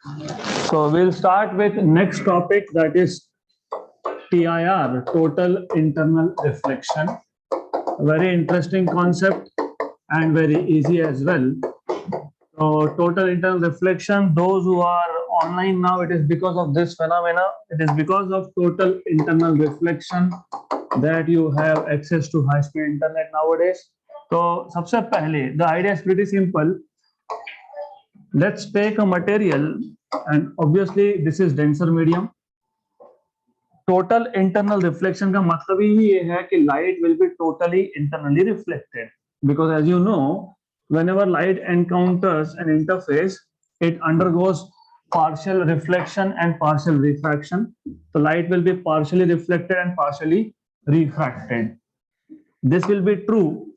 So we'll start with next topic, that is TIR, total internal reflection. Very interesting concept and very easy as well. So total internal reflection, those who are online now, it is because of this phenomena. It is because of total internal reflection that you have access to high speed internet nowadays. So सबसे पहले, the idea is pretty simple. Let's take a material, and obviously this is denser medium. Total internal reflection का मतलब ही ये है कि light will be totally internally reflected, because as you know whenever light encounters an interface, it undergoes partial reflection and partial refraction. The light will be partially reflected and partially refracted. This will be true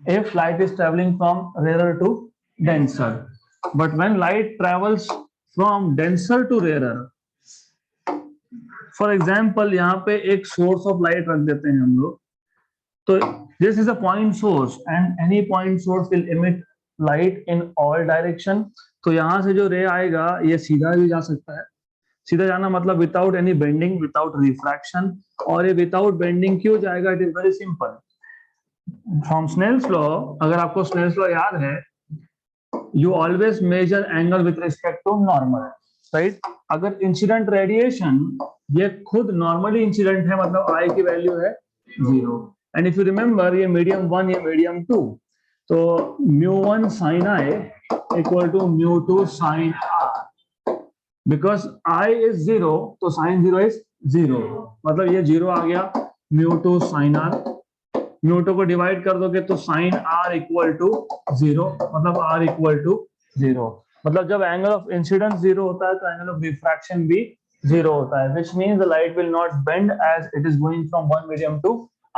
if light is traveling from rarer to denser. But when light travels from denser to rarer, for example यहाँ पे एक source of light रख देते हैं हम लोग, तो this is a point source and any point source will emit light in all direction. तो यहाँ से जो रे आएगा ये सीधा भी जा सकता है. सीधा जाना मतलब without any bending, without refraction. और ये विदाउट बेंडिंग क्यों जाएगा? It is very simple. From Snell's law, अगर आपको स्नेल्स लॉ याद है, you always measure angle with respect to normal, right? अगर इंसिडेंट रेडिएशन ये खुद नॉर्मली इंसिडेंट है, मतलब आई की वैल्यू है 0. एंड इफ यू रिमेंबर, ये मीडियम 1, ये मीडियम 2, तो μ1 sin i equal to μ2 sin r. Because i is 0, तो sin 0 इज 0, मतलब ये 0 आ गया. μ2 sin r, μ2 को डिवाइड कर दोगे तो sin r इक्वल टू 0, मतलब r इक्वल टू 0. मतलब जब एंगल ऑफ इंसिडेंस 0 होता है तो एंगल ऑफ रिफ्रैक्शन भी 0 होता है, which means the light will not bend as it is going from one medium to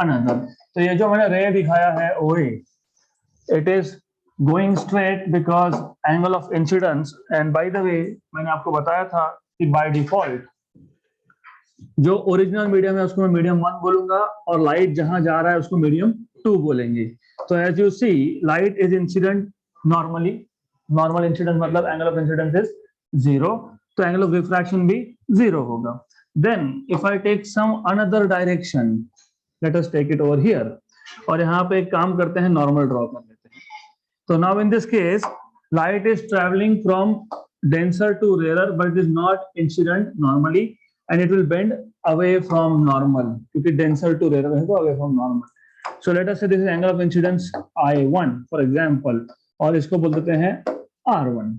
another. तो ये जो मैंने रे दिखाया है OA, it is going straight because angle of incidence. And by the way, मैंने आपको बताया था कि by default जो ओरिजिनल मीडियम है उसको मैं मीडियम 1 बोलूंगा, और लाइट जहां जा रहा है उसको मीडियम 2 बोलेंगे. तो as you see, light is incident normally. Normal incidence मतलब एंगल ऑफ इंसिडेंस इज 0, तो एंगल ऑफ रिफ्रैक्शन भी 0 होगा. Then if I take some another direction, let us take it over here, और यहाँ पे एक काम करते हैं, नॉर्मल ड्रॉ कर लेते हैं. तो now in this case light is travelling from denser to rare, but it is not incident normally, and it will bend away from normal, क्योंकि डेंसर टू रेयर है तो away from normal. So let us say this is angle of incidence I1 for example, और इसको बोल देते हैं R1.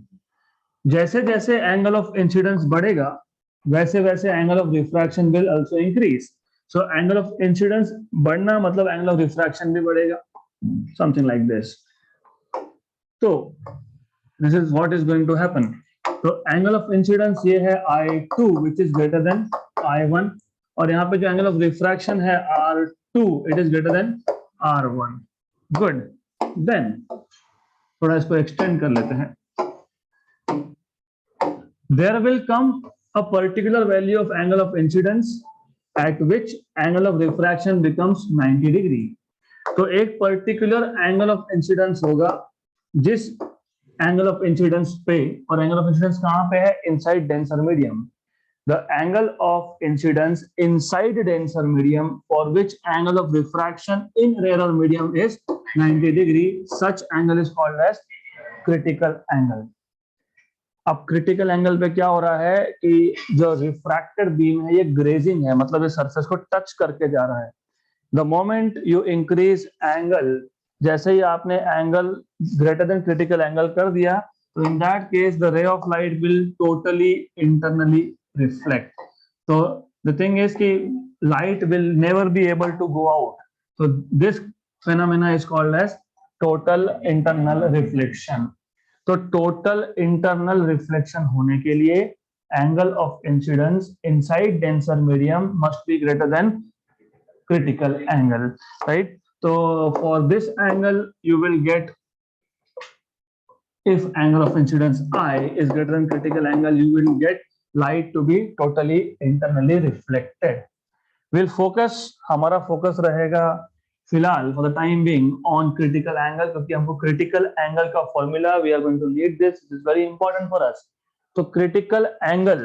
जैसे जैसे एंगल ऑफ इंसिडेंस बढ़ेगा वैसे वैसे angle of refraction will also increase. So angle of incidence बढ़ना मतलब एंगल ऑफ रिफ्रैक्शन भी बढ़ेगा, समथिंग लाइक दिस. तो this is what is going to happen. तो एंगल ऑफ इंसिडेंस ये है I2 which is greater then I1, और यहाँ पे जो एंगल ऑफ रिफ्रैक्शन है R2, it is greater than R1. Good. Then थोड़ा इसको एक्सटेंड कर लेते हैं. There will come a particular value of angle of incidence at which angle of refraction becomes 90 degree. तो एक particular angle of incidence होगा जिस angle of incidence पे, और angle of incidence कहाँ पे है? Inside denser medium. The angle of incidence inside denser medium for which angle of refraction in rarer medium is 90 degree. Such angle is called as critical angle. अब critical angle पे क्या हो रहा है कि जो रिफ्रैक्टेड बीम है ये ग्रेजिंग है, मतलब ये सरफेस को टच करके जा रहा है. The moment you increase angle, जैसे ही आपने angle greater than critical angle कर दिया, तो in that case the ray of light will totally internally reflect. तो द थिंग इज कि light will never be able to go out. तो this phenomena is called as total internal reflection. तो total internal reflection होने के लिए angle of incidence inside denser medium must be greater than critical angle, right? तो for this angle you will get, if angle of incidence I is greater than critical angle, you will get light to be totally internally reflected. We'll focus, हमारा focus रहेगा फिलहाल for the time being on critical angle, क्योंकि हमको critical angle का formula we are going to need this. It is very important for us. तो critical angle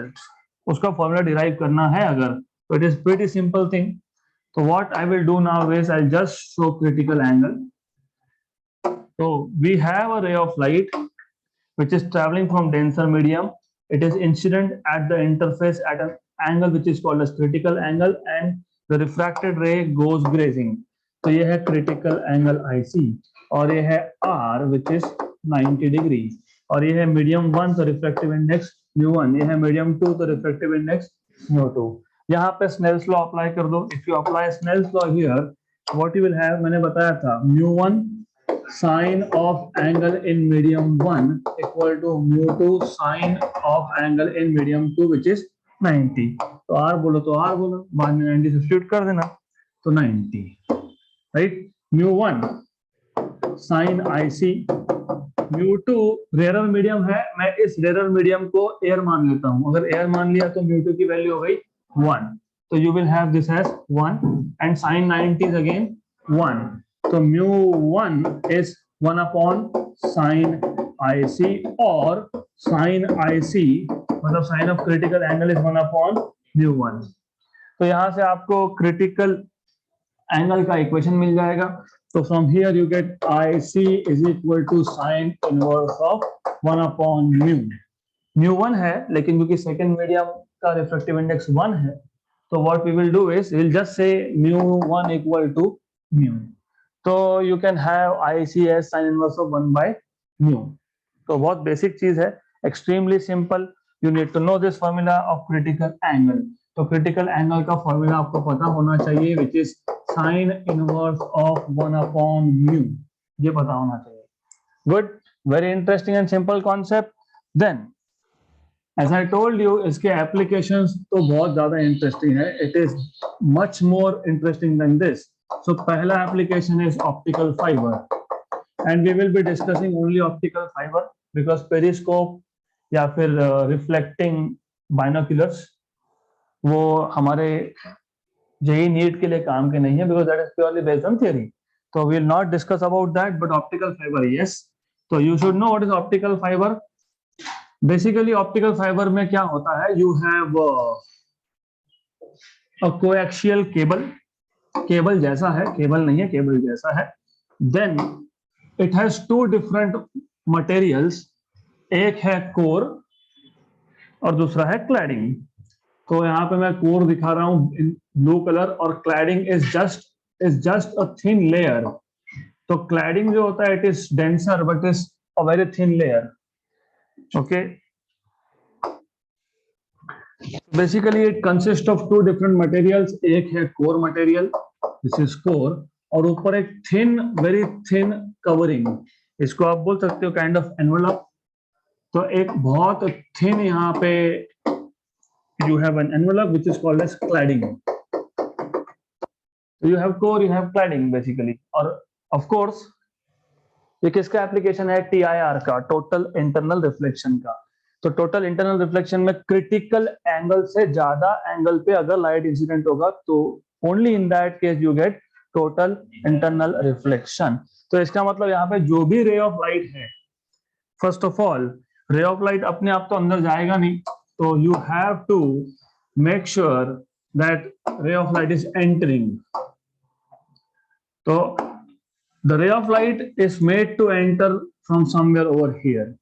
उसका formula derive करना है अगर, तो it is pretty simple thing. तो what I will do now is I just show critical angle. So we have a ray of light which is traveling from denser medium. It is incident at the interface at an angle which is called as critical angle, and the refracted ray goes grazing. तो ये है critical angle IC, और ये है R which is 90 degree, और ये है medium 1 तो refractive index mu1, ये है medium 2 तो refractive index mu2. यहाँ पे Snell's law अप्लाई कर दो. If you apply Snell's law here, what you will have, मैंने बताया था mu1 sine of angle in medium 1 equal to mu2 sine of angle in medium 2 which is 90. तो R बोलो तो R बोलो, बाद में 90 सब्स्टिट्यूट कर देना, तो 90, right. mu1 sin IC, mu2 rare medium है, मैं इस रेयर मीडियम को एयर मान लेता हूं. अगर एयर मान लिया तो mu2 की वैल्यू हो गई 1, तो you will have this as 1, and sin 90 is again 1. तो mu1 is 1 upon sin IC, और sin IC मतलब sin of critical angle is 1 upon mu1. तो यहां से आपको critical angle का इक्वेशन मिल जाएगा. तो from here you get IC is equal to sin inverse of 1 upon mu. mu1 है, लेकिन क्योंकि सेकेंड मीडियम का रिफ्रैक्टिव इंडेक्स 1 है, तो what we will do is we'll just say mu1 equal to mu. तो you can have IC as sin inverse of 1 by mu. तो बहुत basic चीज है, extremely simple. You need to know this formula of critical angle. तो critical angle का formula आपको पता होना चाहिए, which is sin inverse of 1 upon mu. ये पता होना चाहिए. Good, very interesting and simple concept. Then, as I told you, इसके applications तो बहुत ज्यादा interesting है. It is much more interesting than this. So पहला application is optical fiber, and we will be discussing only optical fiber because periscope या फिर reflecting binoculars वो हमारे JEE NEET के लिए काम के नहीं है, because that is purely based on theory. So we will not discuss about that, but optical fiber yes. So you should know what is optical fiber. Basically optical fiber में क्या होता है, you have a coaxial cable. Cable जैसा है, cable नहीं है, cable जैसा है. Then it has two different materials, एक है कोर और दूसरा है क्लैडिंग. तो यहाँ पे मैं कोर दिखा रहा हूं इन ब्लू कलर, और cladding is just a thin layer. तो क्लैडिंग जो होता है it is denser but is a very thin layer. Okay, basically it consists of two different materials. एक है core material, this is core, और ऊपर एक thin, very thin covering, इसको आप बोल सकते हो kind of envelope. तो एक बहुत thin यहाँ पे you have an envelope which is called as cladding. So you have core, you have cladding basically. और of course ये किसका एप्लीकेशन है, TIR का, टोटल इंटरनल रिफ्लेक्शन का. तो टोटल इंटरनल रिफ्लेक्शन में क्रिटिकल एंगल से ज्यादा एंगल पे अगर लाइट इंसिडेंट होगा तो only in that case you get total internal reflection. तो इसका मतलब यहाँ पे जो भी रे ऑफ लाइट है, first of all ray of light अपने आप तो अंदर जाएगा नहीं, तो you have to make sure that ray of light is entering. तो the ray of light is made to enter from somewhere over here.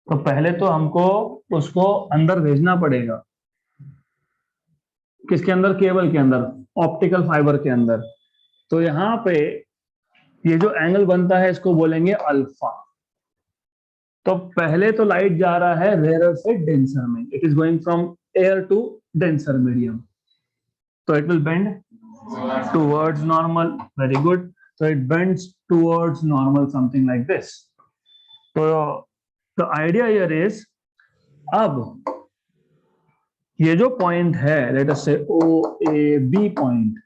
तो पहले तो हमको उसको अंदर भेजना पड़ेगा. किसके अंदर, केबल के अंदर, ऑप्टिकल फाइबर के अंदर. तो यहाँ पे ये जो एंगल बनता है इसको बोलेंगे अल्फा. तो पहले तो लाइट जा रहा है रेयर से डेंसर में, it is going from air to denser medium. तो it will bend towards normal. Very good. तो it bends towards normal, something like this. तो the idea here is, अब ये जो पॉइंट है, let us say OAB point,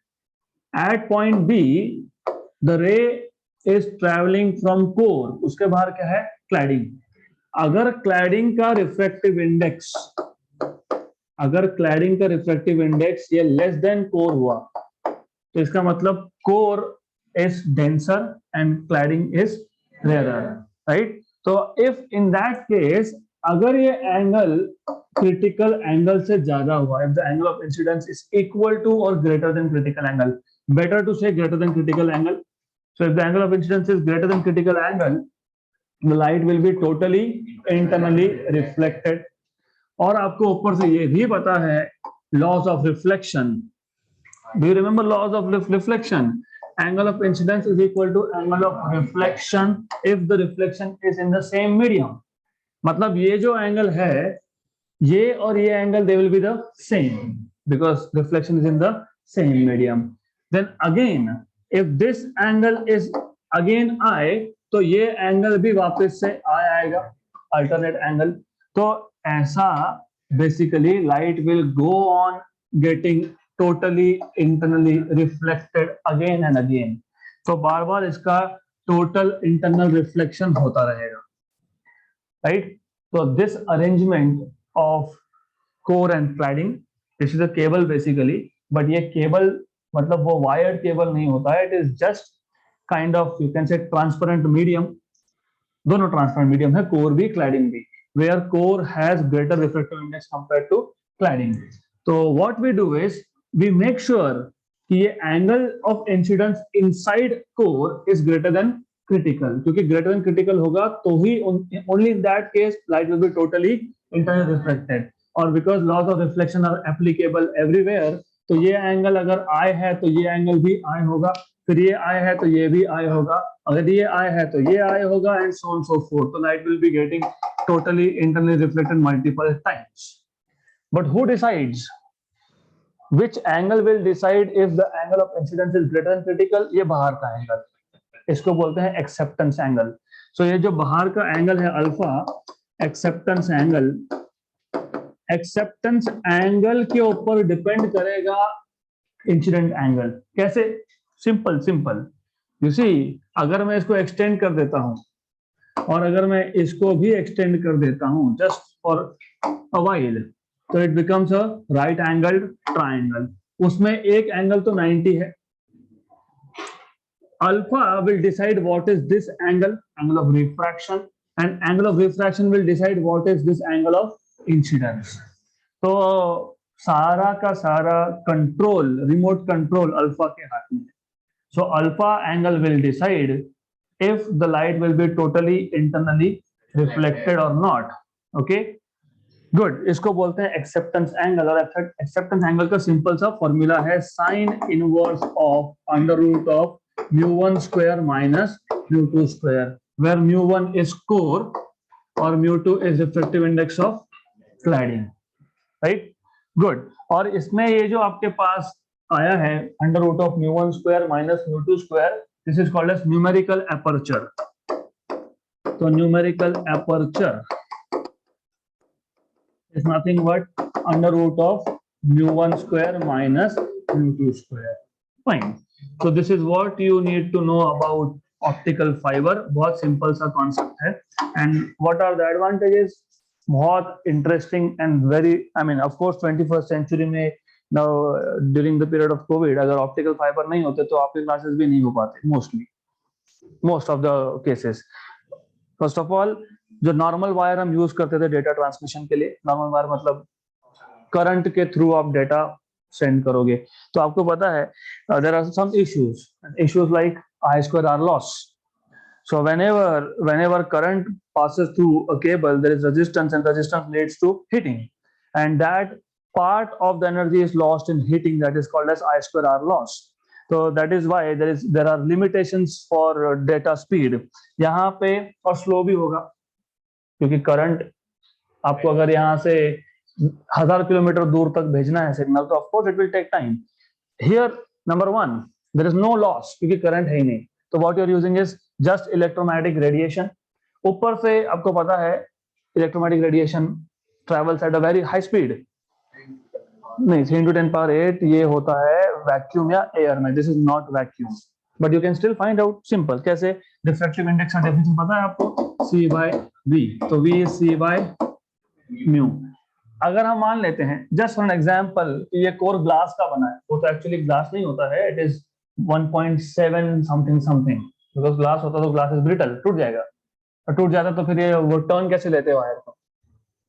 at point B the ray is traveling from core, उसके बाहर क्या है, cladding. अगर cladding का refractive index ये less than core हुआ, तो इसका मतलब core is denser and cladding is rarer, right? So if in that case अगर ये एंगल क्रिटिकल एंगल से ज्यादा हुआ, if the angle of incidence is equal to और greater than critical angle, better to say greater than critical angle, so if the angle of incidence is greater than critical angle, the light will be totally internally reflected. और आपको ऊपर से ये भी पता है laws of reflection, do you remember laws of reflection? Angle of incidence is equal to angle of reflection if the reflection is in the same medium। मतलब ये जो एंगल है, ये और ये angle they will be the same because reflection is in the same medium। Then again if this angle is again I, तो ये angle भी वापस से I आएगा, alternate angle। तो ऐसा basically light will go on getting totally internally reflected again and again। तो बार बार इसका total internal reflection होता रहेगा, right? So this arrangement of core and cladding, this is a cable basically, but ये cable मतलब वो wired cable नहीं होता है, it is just kind of you can say transparent medium, दोनों transparent medium है, core भी cladding भी, where core has greater refractive index compared to cladding। तो what we do is we make sure कि ये angle of incidence inside core is greater than critical, क्योंकि greater than critical होगा तो ही only in that case light will be totally internally reflected। और because laws of reflection are applicable everywhere, तो ये angle अगर I है तो ये एंगल भी I होगा, फिर ये I है तो ये भी I होगा, अगर ये I है तो ये I होगा, and so on so forth। तो light will be getting totally internally reflected multiple times। But who decides which angle will decide if the angle of incidence is greater than critical? ये बाहर का angle, इसको बोलते हैं acceptance angle. सो ये जो बाहर का एंगल है alpha, acceptance angle, acceptance angle के ऊपर डिपेंड करेगा इंसिडेंट एंगल। कैसे? सिंपल सिंपल, यू सी, अगर मैं इसको एक्सटेंड कर देता हूं और अगर मैं इसको भी एक्सटेंड कर देता हूं जस्ट फॉर अ व्हाइल, तो it becomes a right angled triangle. उसमें एक एंगल तो 90 है। Alpha will decide what is this angle, angle of refraction, and angle of refraction will decide what is this angle of incidence. तो सारा का सारा control, remote control alpha के हाथ में है। So alpha angle will decide if the light will be totally internally reflected और नॉट। Okay, good. इसको बोलते हैं एक्सेप्टेंस एंगल। और एक्सेप्टेंस एंगल का सिंपल सा फॉर्मूला है sine inverse of under root of μ1 square minus μ2 square, where μ1 is core और μ2 is reflective index of cladding, right? Good. और इसमें ये जो आपके पास आया है under root of μ1 square minus μ2 square, this is called as numerical aperture. तो numerical aperture is nothing but under root of μ1 square minus μ2 square। Fine। So this is what you need to know about optical fiber। बहुत simple सा concept है। And what are the advantages? बहुत interesting and very, I mean of course 21st century में now during the period of COVID अगर optical fiber नहीं होते तो आपके क्लासेस भी नहीं हो पाते mostly, most of the cases। First of all, जो नॉर्मल वायर हम यूज करते थे डेटा ट्रांसमिशन के लिए, नॉर्मल वायर मतलब करंट के थ्रू आप डेटा सेंड करोगे, तो आपको पता है there are some issues like I square R loss. So whenever current passes through a cable, there is resistance and resistance leads to heating, and that part of the energy is lost in heating, that is called as I square R loss। So that is why there are limitations for data speed यहाँ पे, और slow भी होगा क्योंकि current आपको अगर यहाँ से 1000 किलोमीटर दूर तक भेजना है सिग्नल, तो of course it will take time. Here number 1 there is no loss क्योंकि करंट है ही नहीं, तो what you are using is just electromagnetic radiation. ऊपर से आपको पता है electromagnetic radiation travels at a very high speed, नहीं 10 to 10 power 8 ये होता है वैक्यूम या एयर में, this is not vacuum, but you can still find out simple. कैसे? रिफ्रैक्टिव इंडेक्स का डेफिनेशन पता है आपको, C by V, तो V is C by mu। अगर हम मान लेते हैं जस्ट फॉर एन एग्जांपल ये कोर ग्लास का बना है, वो तो एक्चुअली ग्लास नहीं होता है, it is 1.7 something something, because glass होता तो ग्लास इज ब्रिटल, टूट जाएगा, और टूट जाता तो फिर ये वो टर्न कैसे लेते हैं वायर को,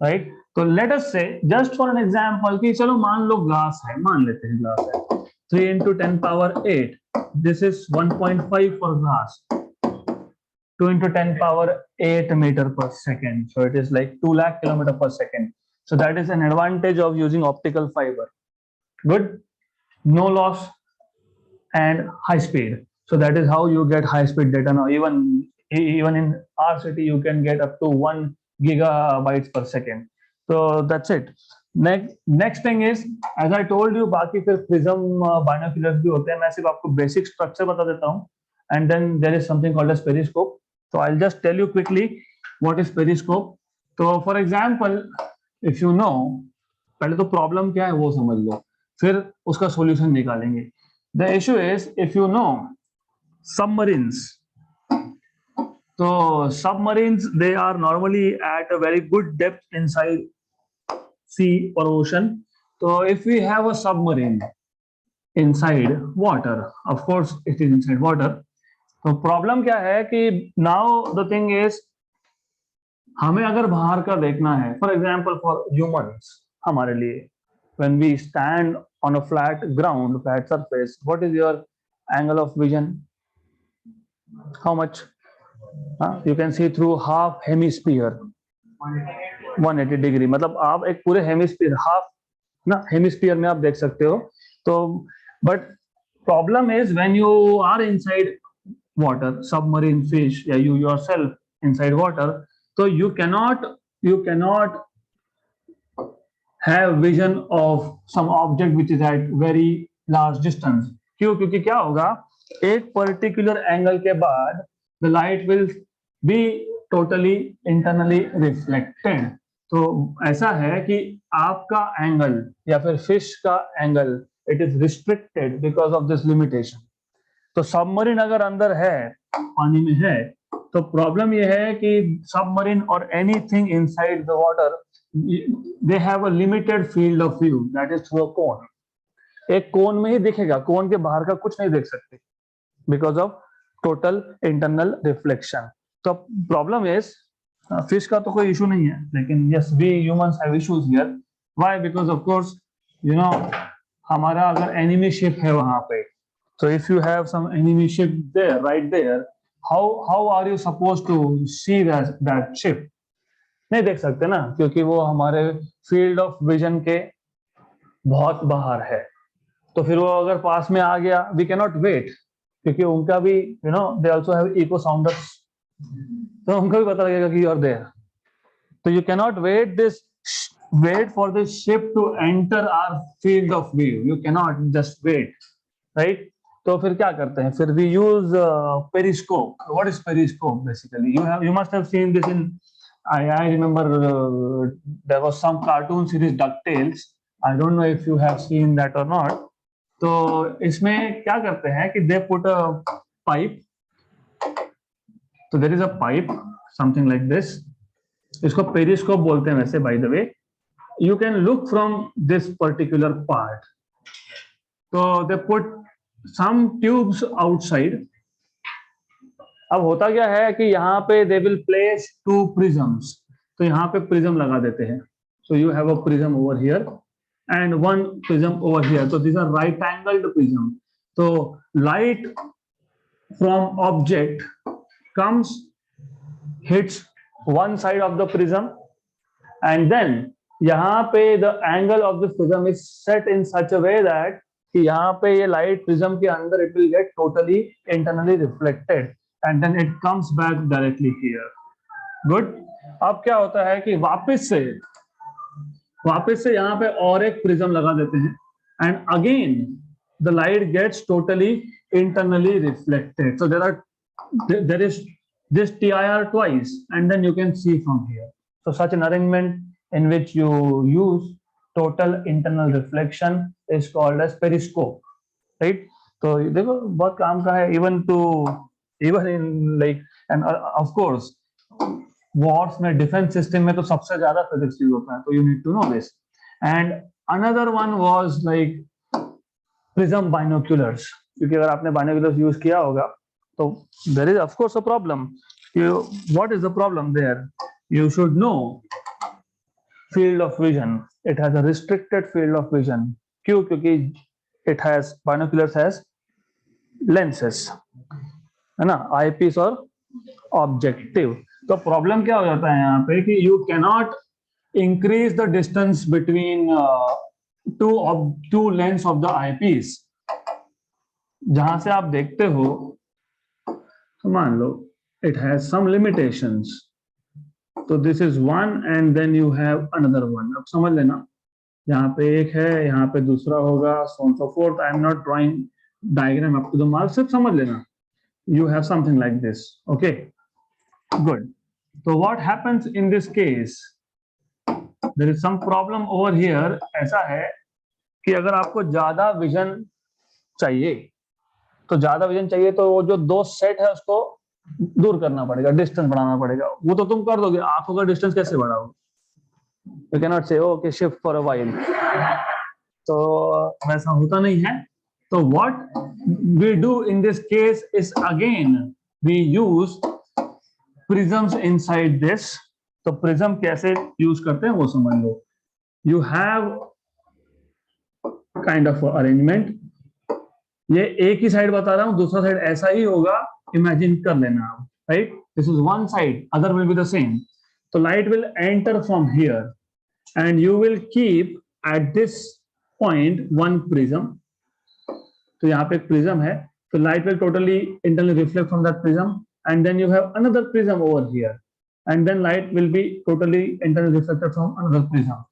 राइट? तो लेट अस से जस्ट फॉर एन एग्जांपल कि चलो मान लो ग्लास है, मान लेते हैं ग्लास है 3 into 10 power 8, this is 1.5 for glass, 2 into 10 power 8 meter per second, so it is like 2 lakh kilometer per second. So that is an advantage of using optical fiber. Good, no loss and high speed. So that is how you get high speed data now. Even in our city you can get up to 1 gigabytes per second. So that's it. Next thing is, as I told you, बाकी फिर prism binoculars भी होते हैं. मैं सिर्फ आपको basic structure बता देता हूँ. And then there is something called as periscope. So I'll just tell you quickly what is periscope. So for example, if you know, पहले तो problem क्या है वो समझ लो, फिर उसका solution निकालेंगे. The issue is, if you know submarines, so submarines, they are normally at a very good depth inside sea or ocean. So if we have a submarine inside water, of course it is inside water. तो problem क्या है कि now the thing is, हमें अगर बाहर का देखना है, फॉर एग्जांपल फॉर ह्यूमंस, हमारे लिए when we stand on a flat ground, flat surface, what is your angle of vision? How much? You can see through half hemisphere, 180 degree. मतलब आप एक पूरे हेमिस्फीयर, हाफ ना हेमिस्फीयर में आप देख सकते हो. तो but problem is when you are inside water, submarine fish, yeah, you yourself inside water, so you cannot have vision of some object which is at very large distance. क्यों? क्योंकि क्या होगा, एक पर्टिकुलर एंगल के बाद the light will be totally internally reflected. तो ऐसा है कि आपका एंगल या फिर फिश का angle, it is restricted because of this limitation. तो सबमरीन अगर अंदर है, पानी में है, तो प्रॉब्लम ये है कि सबमरीन और anything inside the water, they have a limited field of view, that is through a cone. एक कोन में ही दिखेगा, कोन के बाहर का कुछ नहीं देख सकते because of total internal reflection. तो प्रॉब्लम इज, फिश का तो कोई इशू नहीं है, लेकिन yes we humans have issues here. Why? Because of course you know, हमारा अगर एनिमी शिप है वहां पे, so if you have some enemy ship there, right there, how are you supposed to see that ship? नहीं देख सकते ना, क्योंकि वो हमारे फील्ड ऑफ विजन के बहुत बाहर है. तो फिर वो अगर पास में आ गया, we cannot wait, क्योंकि उनका भी they also have echo sounders, तो उनको भी पता लगेगा कि you are there. So you cannot wait for the ship to enter our field of view. You cannot just wait, right? तो फिर क्या करते हैं, फिर we use periscope. What is periscope basically? You must have seen this in, I remember there was some cartoon series DuckTales. I don't know if you have seen that or not. तो इसमें क्या करते हैं कि they put a pipe. So there is a pipe, something like this. इसको periscope बोलते हैं वैसे, by the way. You can look from this particular part. So they put some tubes outside. अब होता क्या है कि यहाँ पे they will place 2 prisms. तो यहाँ पे prism लगा देते हैं. So you have a prism over here and 1 prism over here. So these are right angled prism. So light from object comes, hits one side of the prism, and then यहाँ पे the angle of the prism is set in such a way that कि यहाँ पे ये light prism के अंदर it will get totally internally reflected and then it comes back directly here. Good. अब क्या होता है कि वापस से यहाँ पे और एक प्रिज्म लगा देते हैं and again the light gets totally internally reflected. So there is this TIR twice and then you can see from here. So such an arrangement in which you use total internal reflection is called as periscope, right? तो देखो बहुत काम का है, even in like, and of course wars में, defense system में तो सबसे ज्यादा physics यूज होता है, तो you need to know this. And another one was like prism binoculars, क्योंकि अगर आपने binoculars यूज किया होगा तो there is of course a problem. What is the problem there? You should know field of vision. It has a restricted field of vision. क्यों? क्योंकि it has binoculars has lenses, है ना, eyepiece और objective. तो problem क्या हो जाता है यहाँ पे कि you cannot increase the distance between two lens of the eyepiece. जहां से आप देखते हो तो मान लो it has some limitations. तो this is one and then you have another one. अब समझ लेना, यहाँ पे एक है, यहाँ पे दूसरा होगा, so on so forth. I am not drawing diagram up to the mark, सिर्फ समझ लेना. You have something like this. Okay, good. So what happens in this case? There is some problem over here. ऐसा है कि अगर आपको ज्यादा vision चाहिए तो वो जो दो सेट है उसको दूर करना पड़ेगा, डिस्टेंस बढ़ाना पड़ेगा. वो तो तुम कर दोगे, आंखों का डिस्टेंस कैसे बढ़ाओगे? You can not say okay shift for a while. तो वैसा होता नहीं है. तो what we do in this case is again we use prisms inside this. तो प्रिज्म कैसे यूज करते हैं वो समझ लो. You have kind of arrangement. ये एक ही साइड बता रहा हूं, दूसरा साइड ऐसा ही होगा, इमेजिन कर लेना आप. Right, this is one side, other will be the same. तो light will enter from here and you will keep at this point one prism. तो यहाँ पे एक प्रिज्म है, तो light will totally internally reflect from that prism and then you have another prism over here and then light will be totally internally reflected from another prism.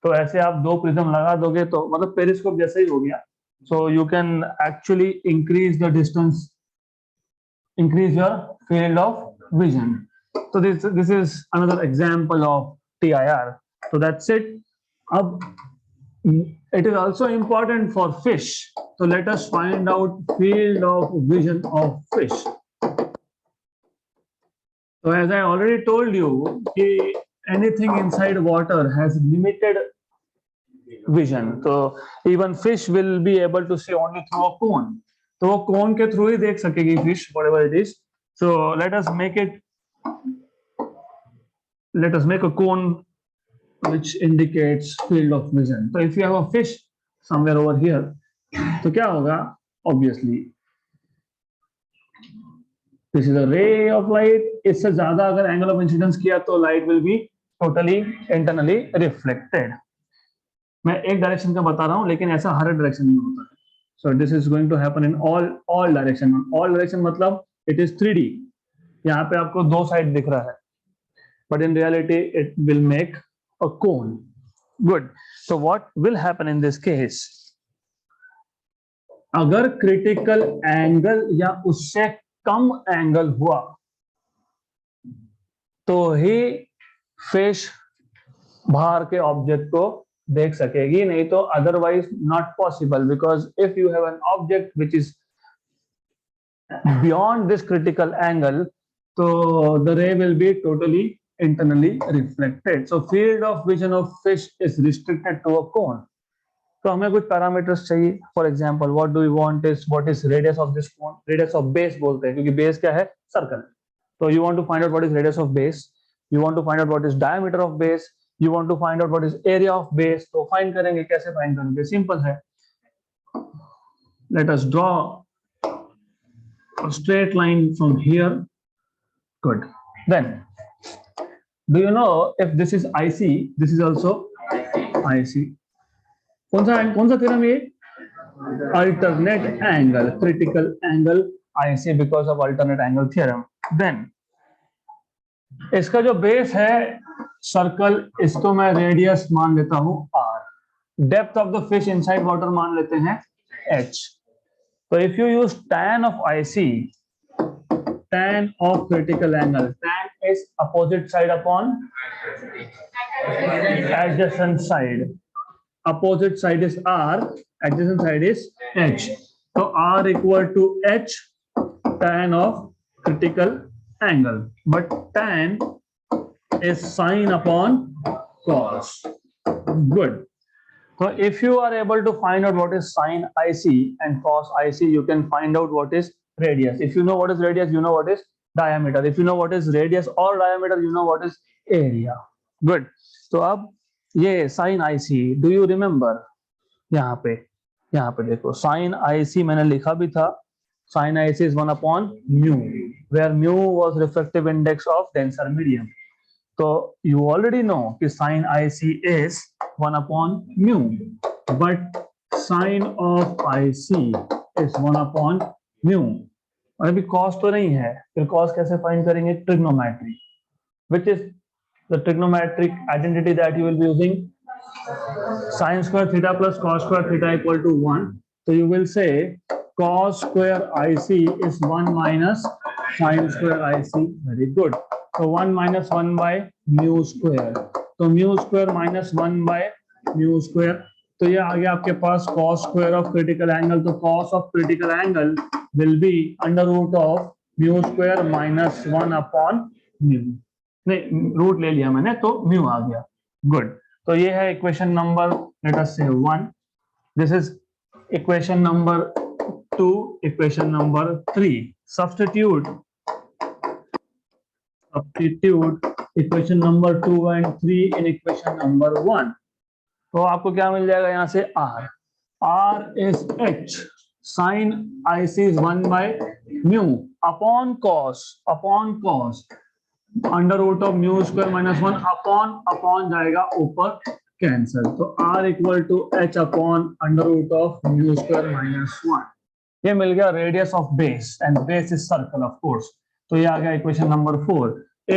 तो ऐसे आप दो प्रिज्म लगा दोगे तो मतलब पेरिस्कोप जैसे ही हो गया. So you can actually increase the distance, increase your field of vision. So this is another example of TIR. So that's it. It is also important for fish. So let us find out field of vision of fish. So as I already told you, anything inside water has limited vision. So even fish will be able to see only through a cone. तो वो cone के through ही देख सकेगी fish, whatever it is. So let us make a cone which indicates field of vision. So if you have a fish somewhere over here, तो क्या होगा? Obviously this is a ray of light. इससे ज्यादा अगर angle of incidence किया तो light will be totally internally reflected. मैं एक डायरेक्शन का बता रहा हूं, लेकिन ऐसा हर डायरेक्शन में होता है. So this is going to happen in all direction. All direction मतलब इट इज 3D. यहाँ पे आपको दो साइड दिख रहा है, but in reality it will make a cone. Good. So what will happen in this case? अगर critical angle या उससे कम एंगल हुआ तो ही फिश बाहर के ऑब्जेक्ट को देख सकेगी, नहीं तो otherwise not possible. Because if you have an object which is beyond this critical angle, तो the ray will be totally internally reflected. So field of vision of fish is restricted to a cone. तो हमें कुछ parameters चाहिए. For example what do you want is what is radius of this cone. Radius of base बोलते हैं, क्योंकि base क्या है? Circle. तो you want to find out what is radius of base. You want to find out what is diameter of base. You want to find out what is area of base. तो find करेंगे, कैसे find करेंगे? Simple है. Let us draw a straight line from here. Good. Then, do you know if this is IC, this is also IC. कौन सा theorem ये? Alternate angle, critical angle IC because of alternate angle theorem. Then, इसका जो base है circle, इसको मैं radius मान लेता हूं r. Depth of the fish inside water मान लेते हैं h. तो if you use tan of IC, tan of critical angle, tan is opposite side upon adjacent side. Opposite side is r, adjacent side is h. तो r equal to h tan of critical angle, but tan is sine upon cos. Good. So if you are able to find out what is sine IC and cos IC, you can find out what is radius. If you know what is radius, you know what is diameter. If you know what is radius or diameter, you know what is area. Good. So अब ये sine IC, do you remember? यहाँ पे देखो sine IC मैंने लिखा भी था, sine IC is 1 upon mu, where mu was refractive index of denser medium. तो यू ऑलरेडी नो कि sine IC is 1 upon mu, but sine of IC is 1 upon mu. और अभी कॉस तो नहीं है, फिर कॉस कैसे फाइंड करेंगे? Trigonometry, which is the trigonometric identity that you will be using, sin square theta plus cos square theta equal to 1. So you will say cos square IC is 1 minus sin square IC. Very good. So 1 minus 1 by mu square. So mu square minus 1 by mu square. तो ये आ गया आपके पास cos square of critical angle. तो cos of critical angle will be under root of mu square minus 1 upon mu. नहीं, root ले लिया मैंने तो म्यू आ गया। गुड। तो ये है equation number late us say 1, this is equation number 2, equation number 3। Substitute equation number 2 and 3 in equation number 1। तो आपको क्या मिल जाएगा यहाँ से? r इज h sin IC is 1 by mu upon cos under root of mu square minus 1 upon जाएगा ऊपर कैंसिल। तो r equal to h upon under root of mu square minus 1। ये मिल गया radius of base, and base is circle of course. तो ये आ गया equation number 4।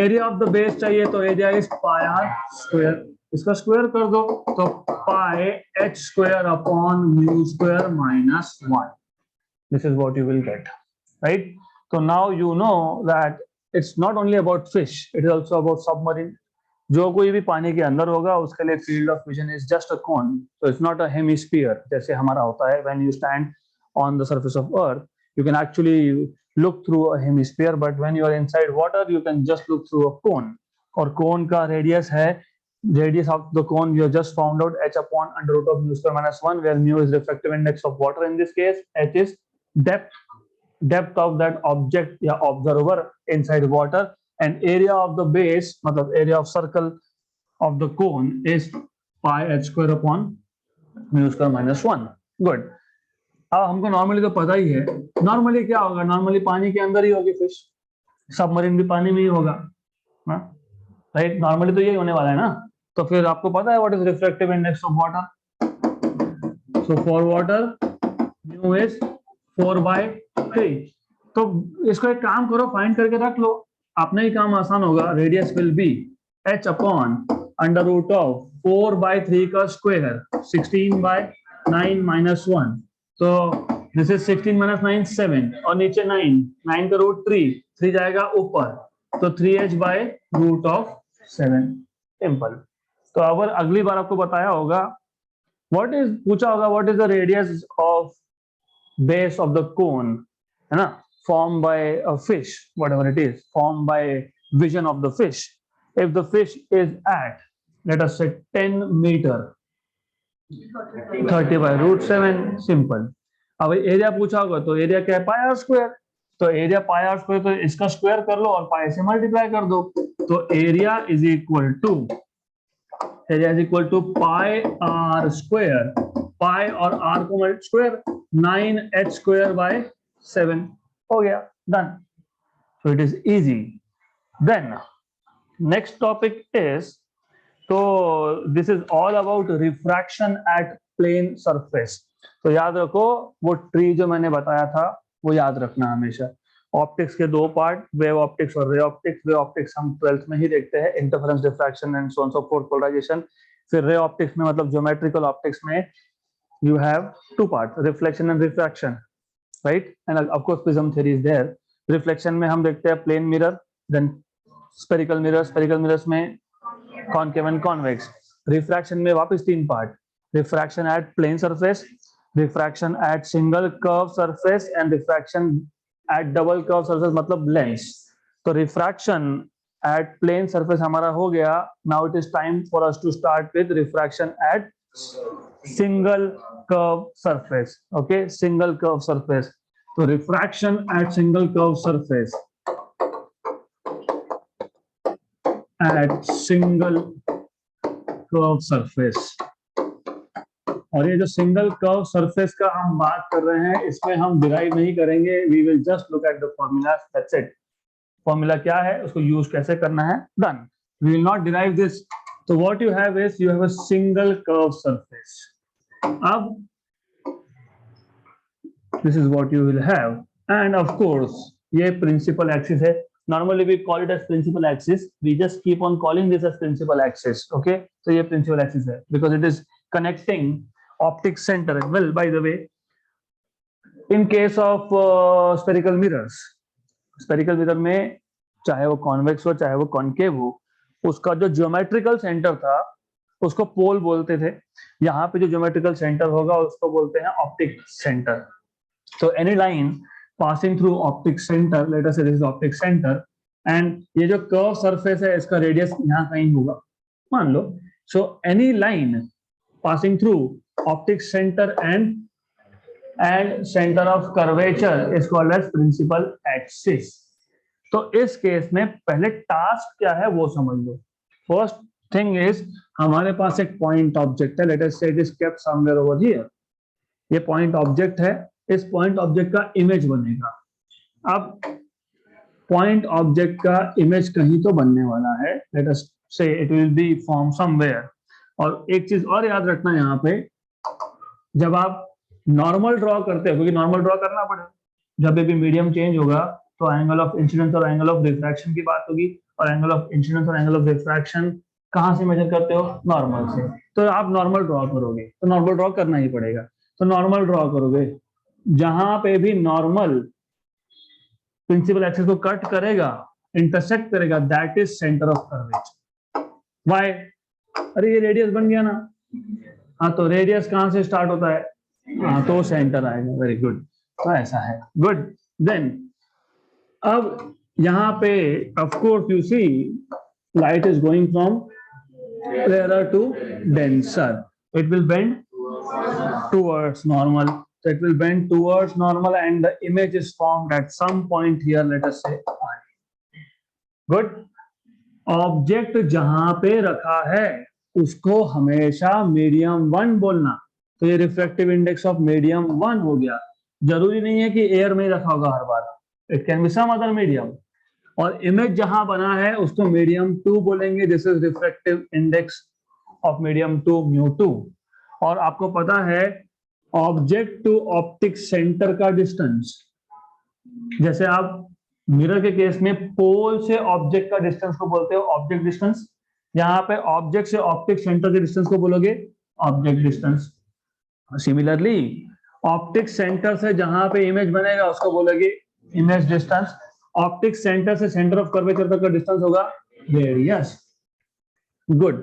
Area of the base चाहिए, तो area is pi R square, इसका स्क्वायर कर दो तो pi h square upon mu square minus 1। This is what you will get, right? तो now you know that it's not only about fish, it is also about submarine. जो कोई भी पानी के अंदर होगा उसके लिए field of vision is just a cone, so it's not a hemisphere जैसे हमारा होता है। when you stand on the surface of earth you can actually look through a hemisphere, but when you are inside water you can just look through a cone। और cone का radius है, radius of the cone we have just found out, h upon under root of mu square minus 1, where mu is refractive index of water in this case, h is depth of that object या observer inside water, and area of the base मतलब area of circle of the cone is pi h square upon mu square minus 1। good। अब हमको normally तो पता ही है, normally क्या होगा? Normally पानी के अंदर ही होगी फिश, सबमरीन भी पानी में ही होगा, राइट? नॉर्मली तो यही होने वाला है ना। तो फिर आपको पता है what is refractive index of water. So for water mu is 4/3। तो इसको एक काम करो, फाइंड करके रख लो, अपना ही काम आसान होगा। Radius will be h upon under root of 4/3 का स्क्वायर 16/9 माइनस 1। तो दिस इज 16 माइनस 9 7, और नीचे 9 का रूट 3 जाएगा ऊपर, तो 3h by root of 7। Simple. तो अगर अगली बार आपको बताया होगा पूछा होगा what is the radius of base of the cone, है ना, formed by a fish, whatever it is, formed by vision of the fish. If the fish is at, let us say 10 meter, 30 by root 7, simple। अब area पूछा होगा तो area क्या है? पाई R square. तो area pi R square, तो इसका square कर लो और पाई से मल्टीप्लाई कर दो। तो area is equal to pi R square, pi और आर को स्क्वायर 9h स्क्वायर बाय 7 हो गया, done. So it is easy. Then next topic is, तो this is all about refraction at plane surface. तो याद रखो वो ट्री जो मैंने बताया था वो याद रखना हमेशा। ऑप्टिक्स के दो पार्ट, वेव ऑप्टिक्स और रे ऑप्टिक्स। वेव ऑप्टिक्स हम 12th में ही देखते हैं, interference, diffraction and so on so forth, polarisation. फिर रे ऑप्टिक्स में मतलब ज्योमेट्रिकल ऑप्टिक्स में you have two parts, reflection and refraction, right? And of course prism theory is there। reflection में हम देखते हैं plane mirror, then spherical mirrors में concave and convex। refraction में वापस 3 part, refraction at plane surface, refraction at single curve surface and refraction at double curve surface मतलब lens। तो refraction at plane surface हमारा हो गया। now it is time for us to start with refraction at single curve surface। okay, single curve surface। तो refraction at single curve surface, at single curve surface. और ये जो single curve surface का हम बात कर रहे हैं, इसमें हम डिराइव नहीं करेंगे, we will just look at the formula, that's it. Formula क्या है, उसको यूज कैसे करना है, done. We will not derive this. तो what you have is you have a single curve surface. अब this is what you will have, and of course ये principal axis है। Normally we call it as principal axis. We just keep on calling this as principal axis. Okay, so ये principal axis है because it is connecting optic center. Well, by the way, in case of spherical mirrors, spherical mirror में चाहे वो convex हो चाहे वो concave हो, उसका जो geometrical center था उसको पोल बोलते थे। यहाँ पे जो geometrical center होगा उसको बोलते हैं optic center. So any line passing through optic center, let us say this is optic center, and ये जो curve surface है इसका radius यहाँ कहीं होगा मान लो। So any line passing through optic center and center of curvature is called as principal axis. तो इस केस में पहले टास्क क्या है वो समझ लो। फर्स्ट थिंग इज हमारे पास एक पॉइंट ऑब्जेक्ट है, लेट अस से it is kept somewhere over here. ये पॉइंट ऑब्जेक्ट है, इस पॉइंट ऑब्जेक्ट का इमेज बनेगा। अब पॉइंट ऑब्जेक्ट का इमेज कहीं तो बनने वाला है, लेट अस से it will be form somewhere. और एक चीज और याद रखना यहाँ पे, जब आप नॉर्मल ड्रॉ करते हो, क्योंकि नॉर्मल ड्रॉ करना पड़ेगा, जब भी मीडियम चेंज होगा तो एंगल ऑफ इंसिडेंस और एंगल ऑफ रिफ्रैक्शन की बात होगी, और एंगल ऑफ इंसिडेंस और एंगल ऑफ रिफ्रैक्शन कहाँ से मेजर करते हो, नॉर्मल से। तो आप नॉर्मल ड्रॉ करोगे तो नॉर्मल ड्रॉ करना ही पड़ेगा। तो नॉर्मल ड्रॉ करोगे, जहां पे भी नॉर्मल प्रिंसिपल एक्सिस को कट करेगा, इंटरसेक्ट करेगा, that is centre of curvature. Why? अरे ये रेडियस बन गया ना, हाँ तो रेडियस कहां से स्टार्ट होता है, हाँ तो सेंटर आएगा। वेरी गुड, तो ऐसा है, गुड। देन अब यहाँ पे of course you see light is going from rarer to denser, it will bend towards normal, so it will bend towards normal and the image is formed at some point here, let us say I. Good. Object जहां पे रखा है उसको हमेशा medium 1 बोलना। तो ये refractive index of medium 1 हो गया। जरूरी नहीं है कि एयर में ही रखा होगा हर बार, it can be some other medium. और इमेज जहां बना है उसको मीडियम 2 बोलेंगे, this is refractive index of medium 2 mu 2। और आपको पता है ऑब्जेक्ट टू ऑप्टिक सेंटर का डिस्टेंस, जैसे आप मिरर के केस में पोल से ऑब्जेक्ट का डिस्टेंस को बोलते हो ऑब्जेक्ट डिस्टेंस, यहाँ पे ऑब्जेक्ट से ऑप्टिक सेंटर के डिस्टेंस को बोलोगे object distance. Similarly optic centre से जहां पे इमेज बनेगा उसको बोलोगे इमेज डिस्टेंस। ऑप्टिक सेंटर से सेंटर ऑफ कर्वेचर तक का डिस्टेंस होगा radius. Good.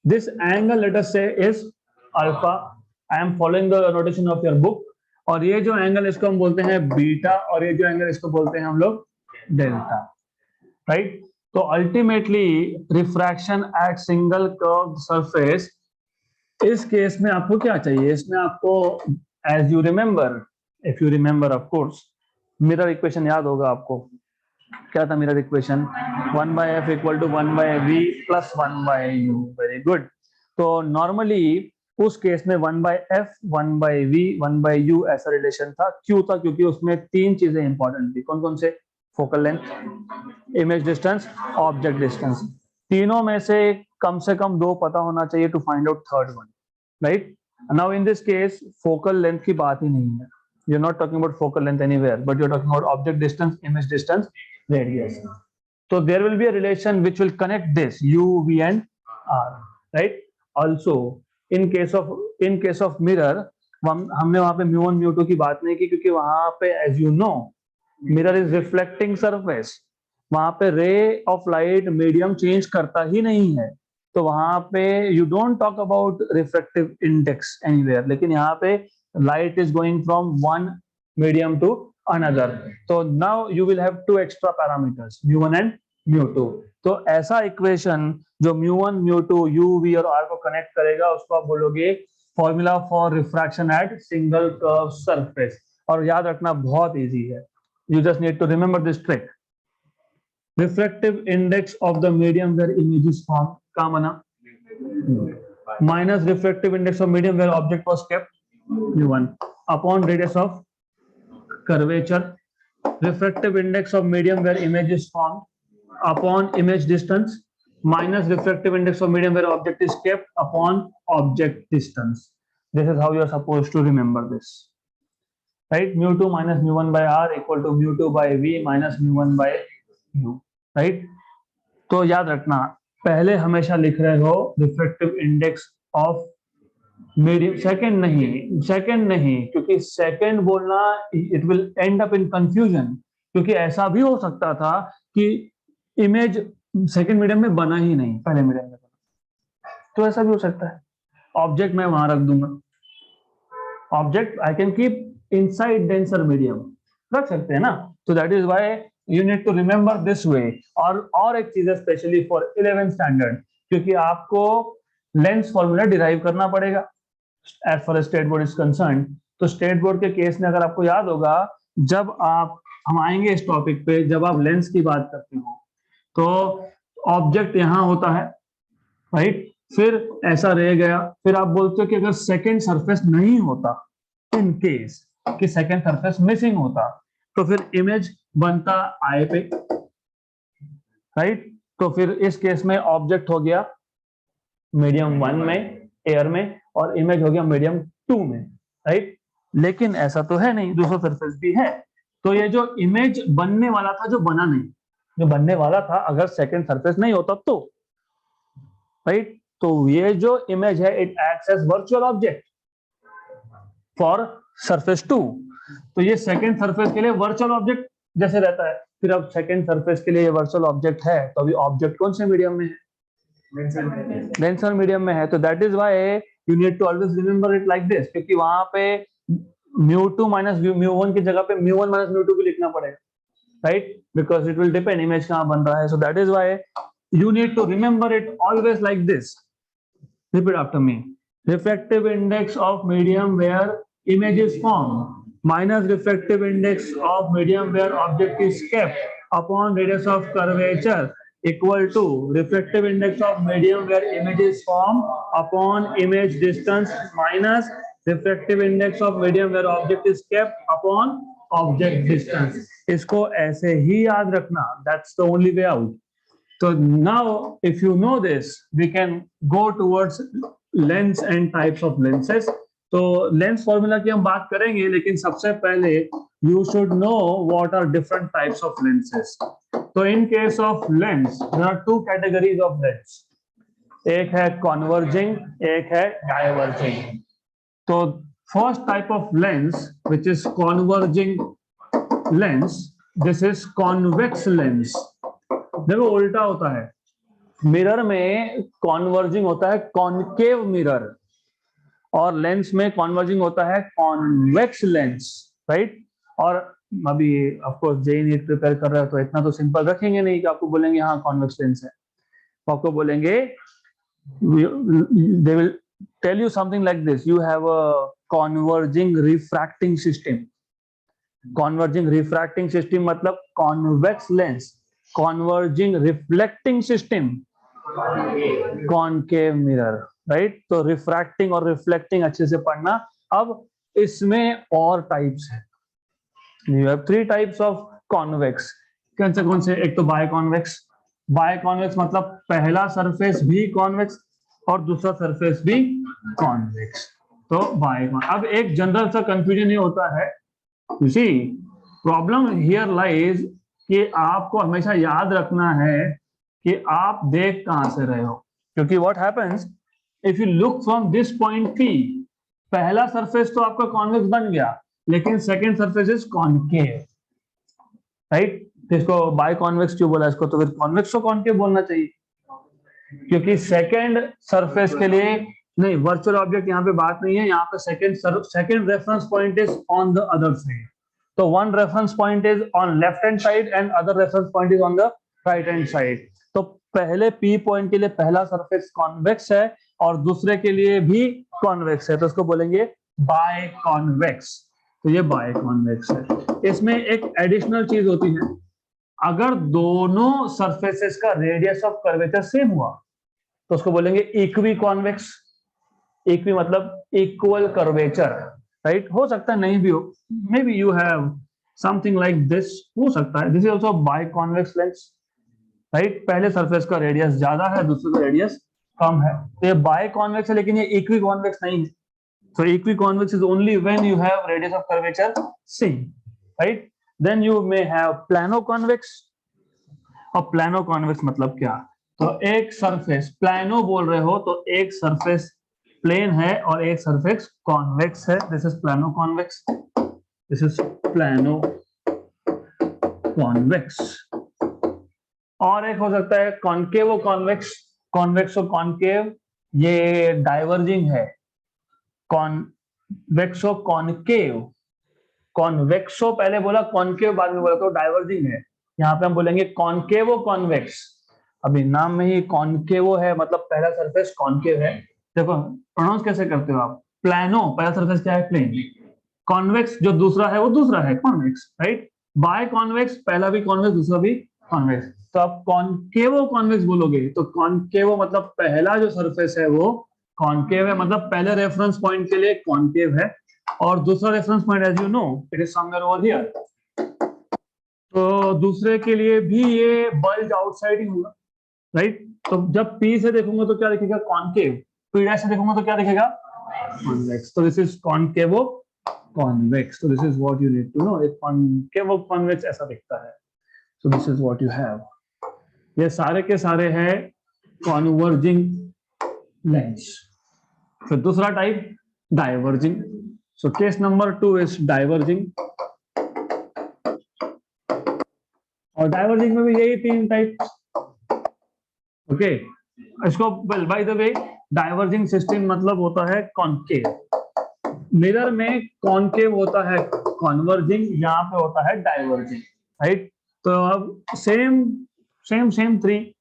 This angle let us say is alpha. I am following the notation of your book. और ये जो एंगल इसको हम बोलते हैं बीटा, और ये जो एंगल इसको बोलते हैं हम लोग डेल्टा, राइट। तो ultimately refraction at single curved surface, इस केस में आपको क्या चाहिए, इसमें आपको as you remember, if you remember of course, mirror equation याद होगा आपको। क्या था mirror equation? 1/f equal to 1/v plus 1/u। Very good. तो नॉर्मली उस केस में 1/f 1/v 1/u ऐसा रिलेशन था। क्यों था? क्योंकि उसमें 3 चीजें इंपॉर्टेंट थी। कौन कौन से? Focal length, image distance, object distance. तीनों में से कम 2 पता होना चाहिए to find out third one, right. Now in this case focal length की बात ही नहीं है, you're not talking about focal length anywhere, but you're talking about object distance, image distance, radius. So there will be a relation which will connect this u, v and r, right? Also in case of mirror, हमने वहां पे mu1 mu2 की बात नहीं की, क्योंकि वहां पे as you know mirror is reflecting surface, वहां पे ray of light medium change करता ही नहीं है, तो वहां पे you don't talk about refractive index anywhere। लेकिन यहाँ पे light is going from one medium to another, so now you will have 2 extra parameters, mu1 and mu2। तो ऐसा इक्वेशन जो mu1 mu2 u v और r को connect करेगा उसको आप बोलोगे formula for refraction at single curve surface. और याद रखना बहुत इजी है, you just need to remember this trick। refractive index of the medium where image is formed, क्या बना? minus refractive index of medium where object was kept mu1 upon radius of curvature, refractive index of medium where image is formed upon image distance minus refractive index of medium where object is kept upon object distance. This is how you are supposed to remember this, right? Mu2 minus mu1 by r equal to mu2 by v minus mu1 by u, right? तो याद रखना, पहले हमेशा लिख रहे हो refractive index of medium, second नहीं, क्योंकि सेकंड बोलना it will and up in confusion, क्योंकि ऐसा भी हो सकता था कि इमेज सेकंड मीडियम में बना ही नहीं, पहले मीडियम में बना, तो ऐसा भी हो सकता है। ऑब्जेक्ट मैं वहां रख दूंगा, object I can keep inside denser medium, रख सकते हैं ना, तो that is why you need to remember this way. और एक चीज है स्पेशली फॉर 11th स्टैंडर्ड, क्योंकि आपको लेंस फॉर्मूला डिराइव करना पड़ेगा as for state board is concern. तो स्टेट बोर्ड के केस में अगर आपको याद होगा, जब आप, हम आएंगे इस टॉपिक पे, जब आप लेंस की बात करते हो तो ऑब्जेक्ट यहां होता है, राइट, फिर ऐसा रह गया, फिर आप बोलते हो कि अगर सेकेंड सरफेस नहीं होता, इन केस कि सेकेंड सरफेस मिसिंग होता, तो फिर इमेज बनता आई पे, राइट। तो फिर इस केस में ऑब्जेक्ट हो गया मीडियम 1 में, एयर में, और इमेज हो गया मीडियम 2 में, राइट। लेकिन ऐसा तो है नहीं, दूसरा सरफेस भी है, तो ये जो इमेज बनने वाला था, जो बना नहीं, जो बनने वाला था अगर सेकेंड सरफेस नहीं होता तो, राइट, तो ये जो इमेज है it acts as virtual object for surface 2, तो ये सेकेंड सरफेस के लिए वर्चुअल ऑब्जेक्ट जैसे रहता है। फिर अब सेकेंड सरफेस के लिए ये वर्चुअल ऑब्जेक्ट है, तो अभी ऑब्जेक्ट कौन से मीडियम में है? डेंसर मीडियम में है। तो that is why you need to always remember it like this, क्योंकि वहां पे mu2 माइनस mu1 की जगह पे mu1 माइनस mu2 भी लिखना पड़ेगा, right, because it will depend image कहां बन रहा है। So that is why you need to remember it always like this. Repeat after me. Refractive index of medium where image is formed minus refractive index of medium where object is kept upon radius of curvature equal to refractive index of medium where image is formed upon image distance minus refractive index of medium where object is kept upon object distance. इसको ऐसे ही याद रखना, that's the only way out. So now if you know this, we can go towards lens and types of lenses. तो lens formula की हम बात करेंगे, लेकिन सबसे पहले you should know what are different types of lenses. तो in case of lens, there are two categories of lens. एक है converging, एक है diverging. तो first type of lens, which is converging lens, this is convex lens. देखो उल्टा होता है, मिरर में कॉन्वर्जिंग होता है कॉनकेव मिरर, और लेंस में कॉन्वर्जिंग होता है कॉन्वेक्स लेंस, राइट। और अभी of course JEE NEET prepare कर रहे हो तो इतना तो सिंपल रखेंगे नहीं कि आपको बोलेंगे हाँ कॉन्वेक्स लेंस है, तो आपको बोलेंगे, they will tell you something like this, you have a converging refracting system. Converging refracting system मतलब convex lens, converging reflecting system, concave mirror, right। तो रिफ्रैक्टिंग और रिफ्लेक्टिंग अच्छे से पढ़ना। अब इसमें और टाइप्स है, you have 3 types of convex। कौन से? एक तो बायकॉन्वेक्स, बायकॉन्वेक्स मतलब पहला सरफेस भी कॉन्वेक्स और दूसरा सरफेस भी कॉन्वेक्स, तो बायकॉन। अब एक जनरल सा कंफ्यूजन ये होता है, you see problem here lies कि आपको हमेशा याद रखना है कि आप देख कहां से रहे हो, क्योंकि what happens if you look from this point P, पहला सरफेस तो आपका कॉन्वेक्स बन गया, लेकिन second surface is concave, right. इसको बाय कॉन्वेक्स क्यों बोला इसको? तो फिर कॉन्वेक्स को कॉनकेव बोलना चाहिए, क्योंकि सेकंड सरफेस के लिए नहीं, वर्चुअल ऑब्जेक्ट यहाँ पे बात नहीं है, यहाँ पे second reference point is on the other side. तो one reference point is on left hand side and other reference point is on the right hand side. तो पहले P पॉइंट के लिए पहला सरफेस कॉन्वेक्स है और दूसरे के लिए भी कॉन्वेक्स है, तो उसको बोलेंगे बाय कॉन्वेक्स। तो ये बाय कॉन्वेक्स है। इसमें एक एडिशनल चीज होती है, अगर दोनों सरफेसेस का रेडियस ऑफ कर्वेचर सेम हुआ तो उसको बोलेंगे इक्वी कॉन्वेक्स, इक्वी मतलब इक्वल कर्वेचर, राइट? हो सकता है नहीं भी हो, maybe you have something like this, हो सकता है। This is also biconvex lens, right? पहले सरफेस का रेडियस ज्यादा है, दूसरे का रेडियस कम है, तो ये बाय कॉन्वेक्स है, लेकिन ये इक्वी कॉन्वेक्स नहीं है। So equiconvex is only when you have radius of curvature same, right? Then you may have plano-convex. और plano-convex मतलब क्या? तो एक सरफेस प्लानो बोल रहे हो तो एक सरफेस प्लेन है और एक सरफेस कॉन्वेक्स है। This is plano convex, this is plano convex. और एक हो सकता है कॉन्केवो-convex। कॉन्वेक्स और कॉन्केव ये डाइवर्जिंग है। कॉन्वेक्सो कॉन्केव, कॉन्वेक्सो पहले बोला, कॉन्केव बाद में बोला, तो डाइवर्जिंग है। यहाँ पे हम बोलेंगे कॉन्केवो कॉन्वेक्स। अभी नाम में ही कॉन्केवो है, मतलब पहला सरफेस कॉन्केव है। देखो प्रोनाउंस कैसे करते हो आप? प्लानो पहला सरफेस क्या है? प्लेन। कॉन्वेक्स जो दूसरा है वो दूसरा है कॉन्वेक्स, राइट? बाय कॉन्वेक्स पहला भी कॉन्वेक्स दूसरा भी कॉन्वेक्स। तो आप कॉन्केवो कॉन्वेक्स बोलोगे तो कॉन्केवो मतलब पहला जो सरफेस है वो कॉन्केव है, मतलब पहले रेफरेंस पॉइंट के लिए कॉन्केव है, और दूसरा reference point as you know it is somewhere over here. तो दूसरे के लिए भी ये बल्ज आउटसाइड ही होगा, राइट? तो जब पी से देखूंगा तो क्या दिखेगा? कॉन्केव। पी डैश से देखूंगा तो क्या दिखेगा? कॉन्वेक्स। तो दिस इज कॉन्केवो कॉन्वेक्स। तो this is what you need to know. एक कॉन्केवो कॉन्वेक्स ऐसा दिखता है। So this is what you have. ये सारे के सारे हैं कॉन्वर्जिंग लेंस। फिर दूसरा type diverging. So case number 2 is diverging. और डाइवर्जिंग में भी यही 3 टाइप। ओके, इसको by the way diverging system मतलब होता है कॉन्केव। मिरर में कॉन्केव होता है कॉन्वर्जिंग, यहाँ पे होता है डाइवर्जिंग, राइट? तो अब same same same 3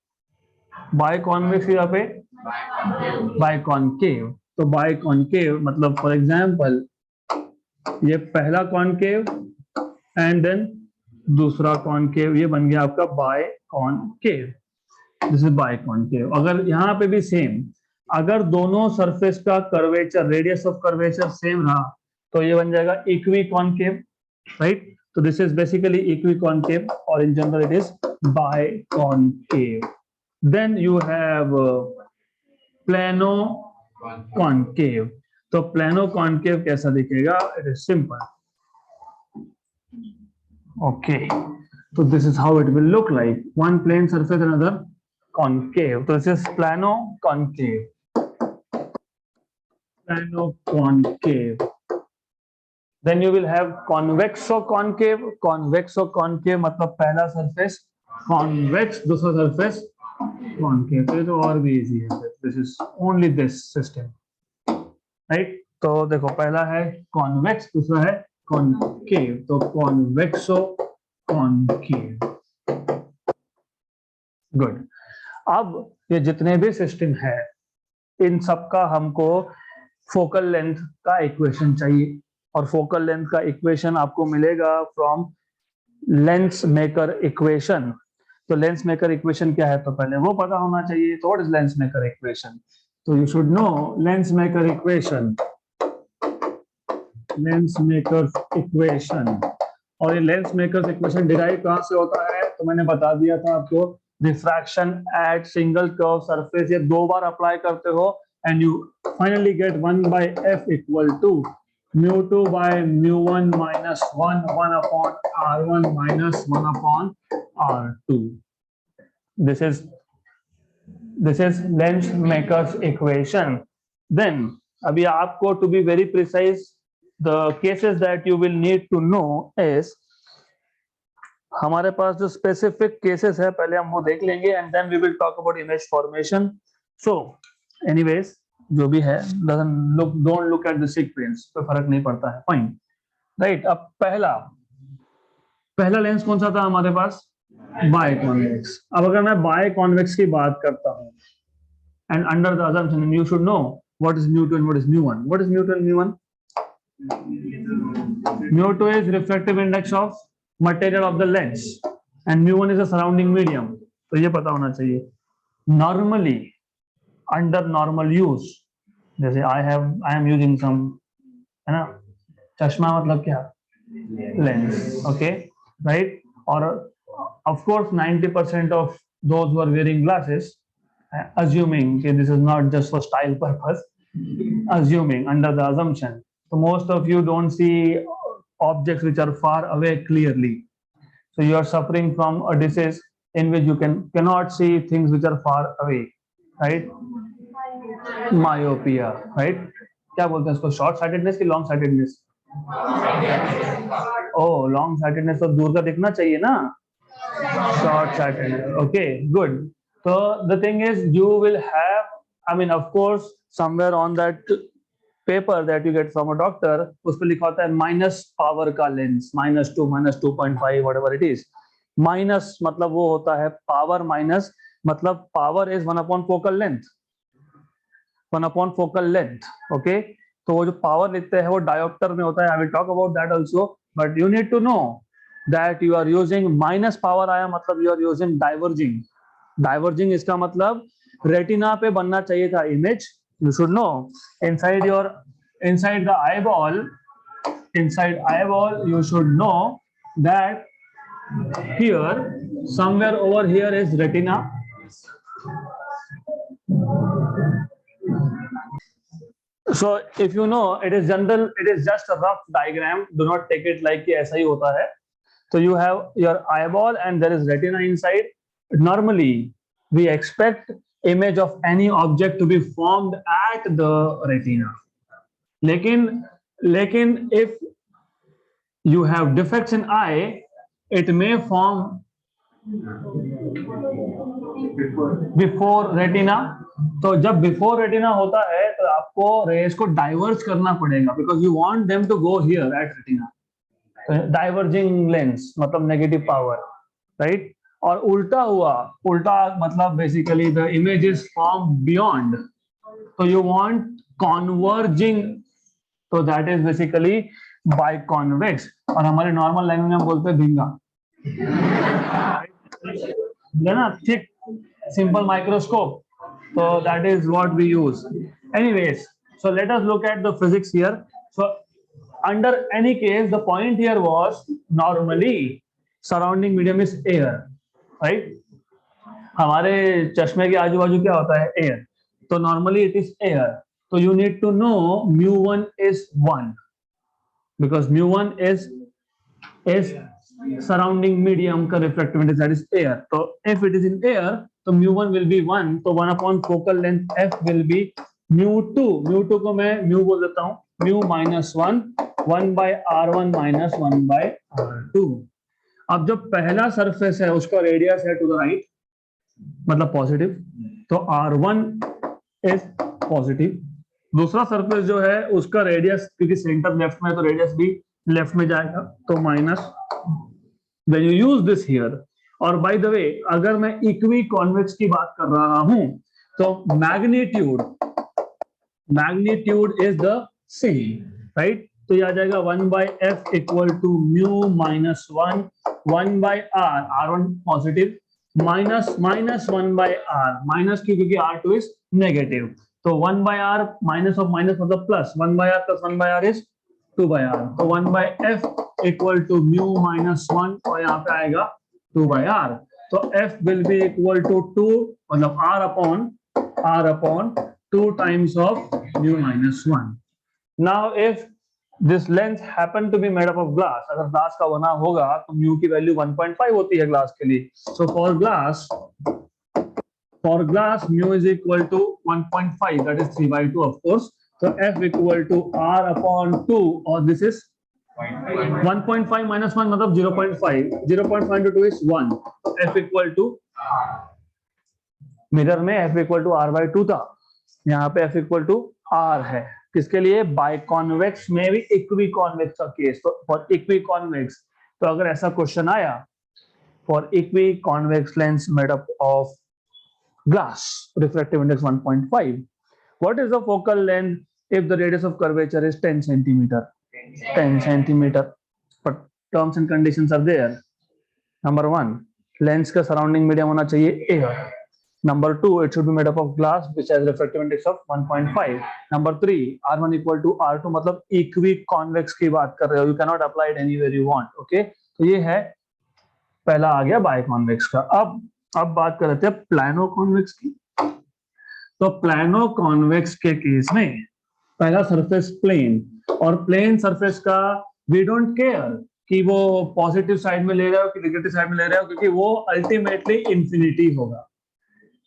biconvex, यहाँ पे बाय कॉन्केव। तो बाय कॉन्केव मतलब फॉर एग्जांपल ये पहला कॉन्केव एंड देन दूसरा कॉन्केव, ये बन गया आपका biconcave. This is biconcave. अगर यहाँ पे भी सेम, अगर दोनों सरफेस का curvature, radius of curvature same रहा तो ये बन जाएगा इक्वी कॉन्केव, राइट? तो this is basically equiconcave, और in general it is biconcave. Then you have plano concave. तो प्लानो कॉन्केव कैसा दिखेगा? It is simple. Okay, so this is how it will look like. One plane surface, another concave. So this is plano concave. Plano concave. Then you will have convexo concave. Convexo concave मतलब पहला surface convex, दूसरा surface concave. तो ये तो और भी easy है. This is only this system, right? तो देखो पहला है convex, दूसरा है concave. तो convexo concave. गुड। अब ये जितने भी सिस्टम है इन सब का हमको फोकल लेंथ का इक्वेशन चाहिए, और फोकल लेंथ का इक्वेशन आपको मिलेगा फ्रॉम लेंस मेकर इक्वेशन। तो लेंस मेकर इक्वेशन क्या है तो पहले वो पता होना चाहिए। तो what is lens maker equation? तो you should know lens maker equation. Lens maker equation, और ये लेंस मेकर इक्वेशन डिराइव कहां से होता है? तो मैंने बता दिया था आपको, refraction at single curve surface, ये 2 बार अप्लाई करते हो and you finally get 1/f equal to μ2 by μ1 minus 1 upon r1 minus 1 upon r2. This is lens makers equation. Then अभी आपको to be very precise the cases that you will need to know is, हमारे पास जो specific cases है पहले हम वो देख लेंगे and then we will talk about image formation. So anyways जो भी है don't look at the sequence, कोई फर्क नहीं पड़ता है, फाइन, राइट? अब पहला लेंस कौन सा था हमारे पास? By convex. अब अगर मैं बाय कॉन्वेक्स की बात करता हूं and under the assumption you should know what is μ2 and what is μ1. What is μ2 and μ1? μ2 is refractive index of material of the lens and μ1 is a surrounding medium. तो ये पता होना चाहिए. Normally under normal use जैसे I am using some, है ना, चश्मा मतलब क्या, लेंस, ओके, राइट। और of course 90% of those who are wearing glasses, assuming okay, this is not just for style purpose, assuming under the assumption, so most of you don't see objects which are far away clearly, so you are suffering from a disease in which you cannot see things which are far away, right? Myopia, right? क्या बोलते हैं इसको, short sightedness की long sightedness? ओ, long sightedness तो दूर का दिखना चाहिए ना, short sighted, okay, good. So the thing is, you will have, I mean, of course, somewhere on that paper that you get from a doctor, उस पर लिखा होता है माइनस पावर का lens, -2, -2.5, whatever it is. Minus मतलब वो होता है पावर, माइनस मतलब power is 1 upon focal length, 1 upon focal length, okay. तो वो जो पावर लिखते हैं वो डायोप्टर में होता है, I will talk about that also, but you need to know that you are using minus power आया मतलब you are using diverging. Diverging इसका मतलब रेटिना पे बनना चाहिए था image, you should know, inside the eyeball, you should know that here somewhere over here is retina. So if you know, it is just a rough diagram, do not take it like कि ऐसा ही होता है. So you have your eyeball and there is retina inside. Normally, we expect image of any object to be formed at the retina. लेकिन if you have defects in eye, it may form before retina. तो जब before retina होता है तो आपको raise को diverge करना पड़ेगा, because you want them to go here at retina. Diverging lens मतलब नेगेटिव पावर, राइट। और उल्टा मतलब basically the image is form beyond, तो यू वांट कॉन्वर्जिंग, तो that is basically by convex, और हमारे नॉर्मल लैंग्वेज में हम बोलते हैं भिंगा, है ना, thick simple microscope, so that is what we use. Anyways, so let us look at the physics here. So under any case, the point here was normally surrounding medium is air, right? हमारे चश्मे के आजू बाजू क्या होता है, air, तो normally it is air, तो you need to know μ1 is 1 because μ1 is surrounding medium का refractive index, that is air. तो if it is in air, तो μ1 will be 1, तो 1 upon focal length f will be μ2 को मैं mu बोल देता हूँ, mu -1, 1 by r1 minus 1 by r2. अब जो पहला सरफेस है उसका रेडियस है टू द राइट, मतलब पॉजिटिव, तो r1 इज पॉजिटिव. दूसरा सरफेस जो है उसका रेडियस, क्योंकि सेंटर लेफ्ट में है तो रेडियस भी लेफ्ट में जाएगा, तो minus. When you use this here, और बाय द वे अगर मैं इक्वी कॉन्वेक्स की बात कर रहा हूं तो magnitude is the same, right. तो ये आ जाएगा 1 by f equal to mu -1, 1 by r, r1 positive, minus 1 by r, minus क्योंकि r2 इज नेगेटिव, तो 1 by r minus of minus मतलब plus, 1 by r plus 1 by r is 2 by r, तो 1 by f equal to mu -1 और यहाँ पे आएगा 2 by r, तो f will be equal to 2, मतलब r upon 2 times of mu -1. Now if this lens happen to be made up of glass, अगर glass का बना होगा तो म्यू की वैल्यू 1.5 होती है ग्लास के लिए, so for glass mu is equal to 1.5, that is 3 by 2 of course, so f equal to r upon 2, or this is 1.5 minus 1 मतलब 0.5, 0.5 into 2 is 1, f equal to, mirror में f equal to r by 2 था, यहाँ पे f equal to r है, किसके लिए, by convex में भी इक्वी कॉन्वेक्स का केस, तो फॉर इक्वी कॉन्वेक्स, तो अगर ऐसा क्वेश्चन आया for equi convex lens made up of glass, refractive index 1.5, what is the focal length if the radius of curvature is 10 centimeter? 10 centimeter, but terms and conditions are there. Number 1, lens का surrounding medium होना चाहिए air, Number 2, it should be made up of glass which has refractive index of 1.5. Number 3, R1 equal to R2, मतलब equiconvex की बात कर रहे हो, you cannot apply it anywhere you want. Okay, तो ये है पहला आ गया बायकॉन्वेक्स का. अब बात कर रहे थे प्लानोकॉन्वेक्स की. तो प्लानोकॉन्वेक्स के केस में पहला सरफेस प्लेन, और प्लेन सरफेस का वी डोंट केयर कि वो पॉजिटिव साइड में ले रहे हो कि नेगेटिव साइड में ले रहे हो, क्योंकि वो अल्टीमेटली इंफिनिटी होगा.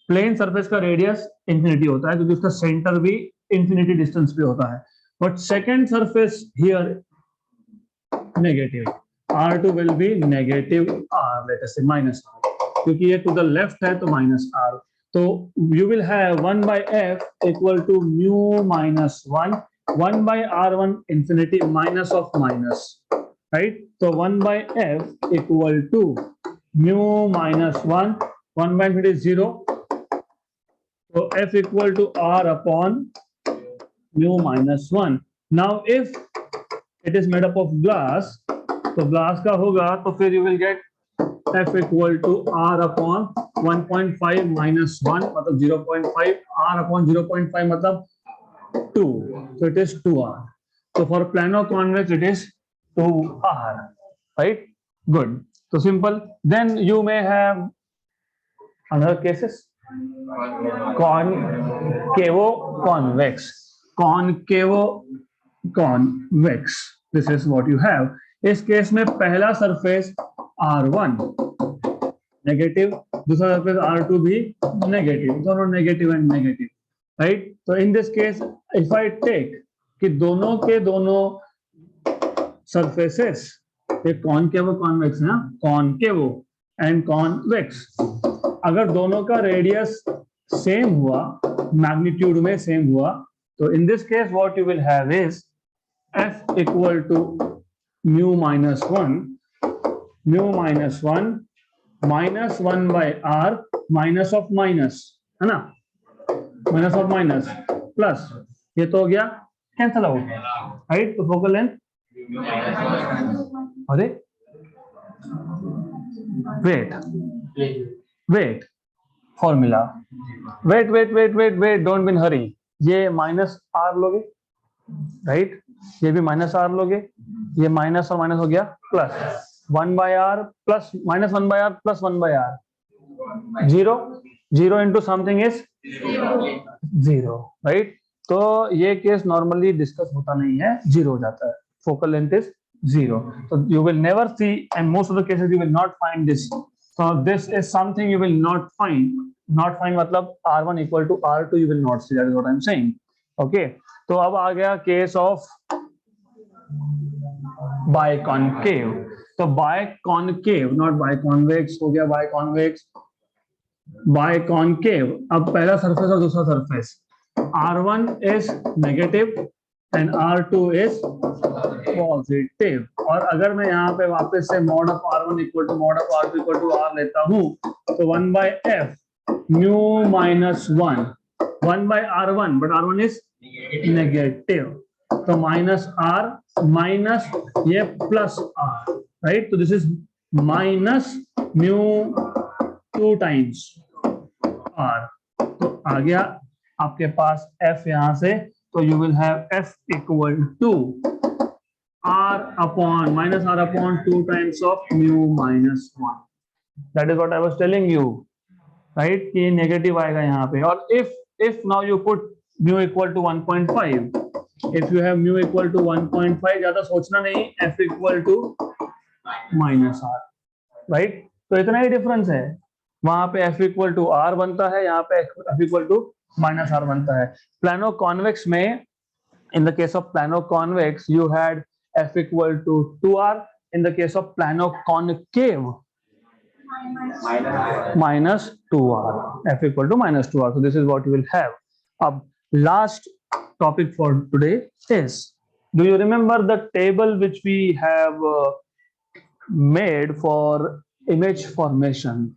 प्लेन सरफेस का रेडियस इंफिनिटी होता है क्योंकि उसका सेंटर भी इंफिनिटी डिस्टेंस पे होता है. But second surface here negative, R2 will be negative R, late us से माइनस R, क्योंकि ये टू द लेफ्ट है तो माइनस R. तो you will have 1 by F equal to mu minus 1 by R1 infinity minus of minus, right. तो 1 by F equal to mu minus 1 by infinity 0. So F equal to R upon mu minus 1. Now if it is made up of glass, तो glass का होगा तो फिर you will get F equal to R upon 1.5 minus 1 मतलब 0.5, R upon 0.5 मतलब 2, so it is 2R. So for plano-convex it is 2R, right? Good. So simple. Then you may have other cases. Concavo-convex. Concavo-convex. This is what you have. इस case में पहला surface R1 negative, दूसरा surface R2 भी negative, दोनों negative and negative, right. तो in this case if I take कि दोनों के दोनों सरफेसेस ये कॉनकेवो-कॉन्वेक्स है, कॉनकेवो एंड कॉन्वेक्स. अगर दोनों का रेडियस सेम हुआ, मैग्नीट्यूड में सेम हुआ, तो in this case what you will have is F equal to mu minus 1 minus 1 by R minus of minus, है ना, माइनस ऑफ माइनस प्लस, ये तो हो गया कैंसल आउट, राइट. तो फोकल लेंथ, अरे wait formula, wait, don't be in hurry. ये minus R लोगे, राइट, ये भी माइनस R लोगे, ये माइनस और माइनस हो गया plus 1 by R plus minus 1 by R plus 1 by R, 0 into something is 0, right. तो ये केस नॉर्मली डिस्कस होता नहीं है, 0 हो जाता है, focal length is 0. So you will never see, and most of the cases you will not find this. So this is something you will not find. Not find मतलब R1 equal to R2 you will not see. That is what I'm saying. Okay. तो अब आ गया case of बायकॉन्केव. तो बायकॉन्केव, not बायकॉन्वेक्स, हो गया बायकॉन्वेक्स, बायकॉन्केव. अब पहला surface और दूसरा surface, R1 is negative and R2 is positive. और अगर मैं यहाँ पे वापस से mod of R1 equal to mod of R2 equal to R लेता हूँ, तो 1 by F mu minus 1 by R1, but R1 is negative, तो माइनस R माइनस ये प्लस R, राइट. तो this is minus mu 2 times R. तो आ गया आपके पास F यहां से, तो you will have F equal to R upon minus R upon 2 times of mu minus 1. That is what I was telling you, right? कि negative आएगा यहाँ पे. और if now you put mu equal to 1.5, if you have mu equal to 1.5, ज्यादा सोचना नहीं, F equal to minus R, right? तो इतना ही डिफरेंस है. वहां पे F equal to R बनता है, यहाँ पे F equal to minus R बनता है. Plano-convex में, in the case of plano-convex, you had F equal to 2R. In the case of plano-concave, minus 2R. F equal to minus 2R. So this is what you will have. Last topic for today is, do you remember the table which we have made for image formation?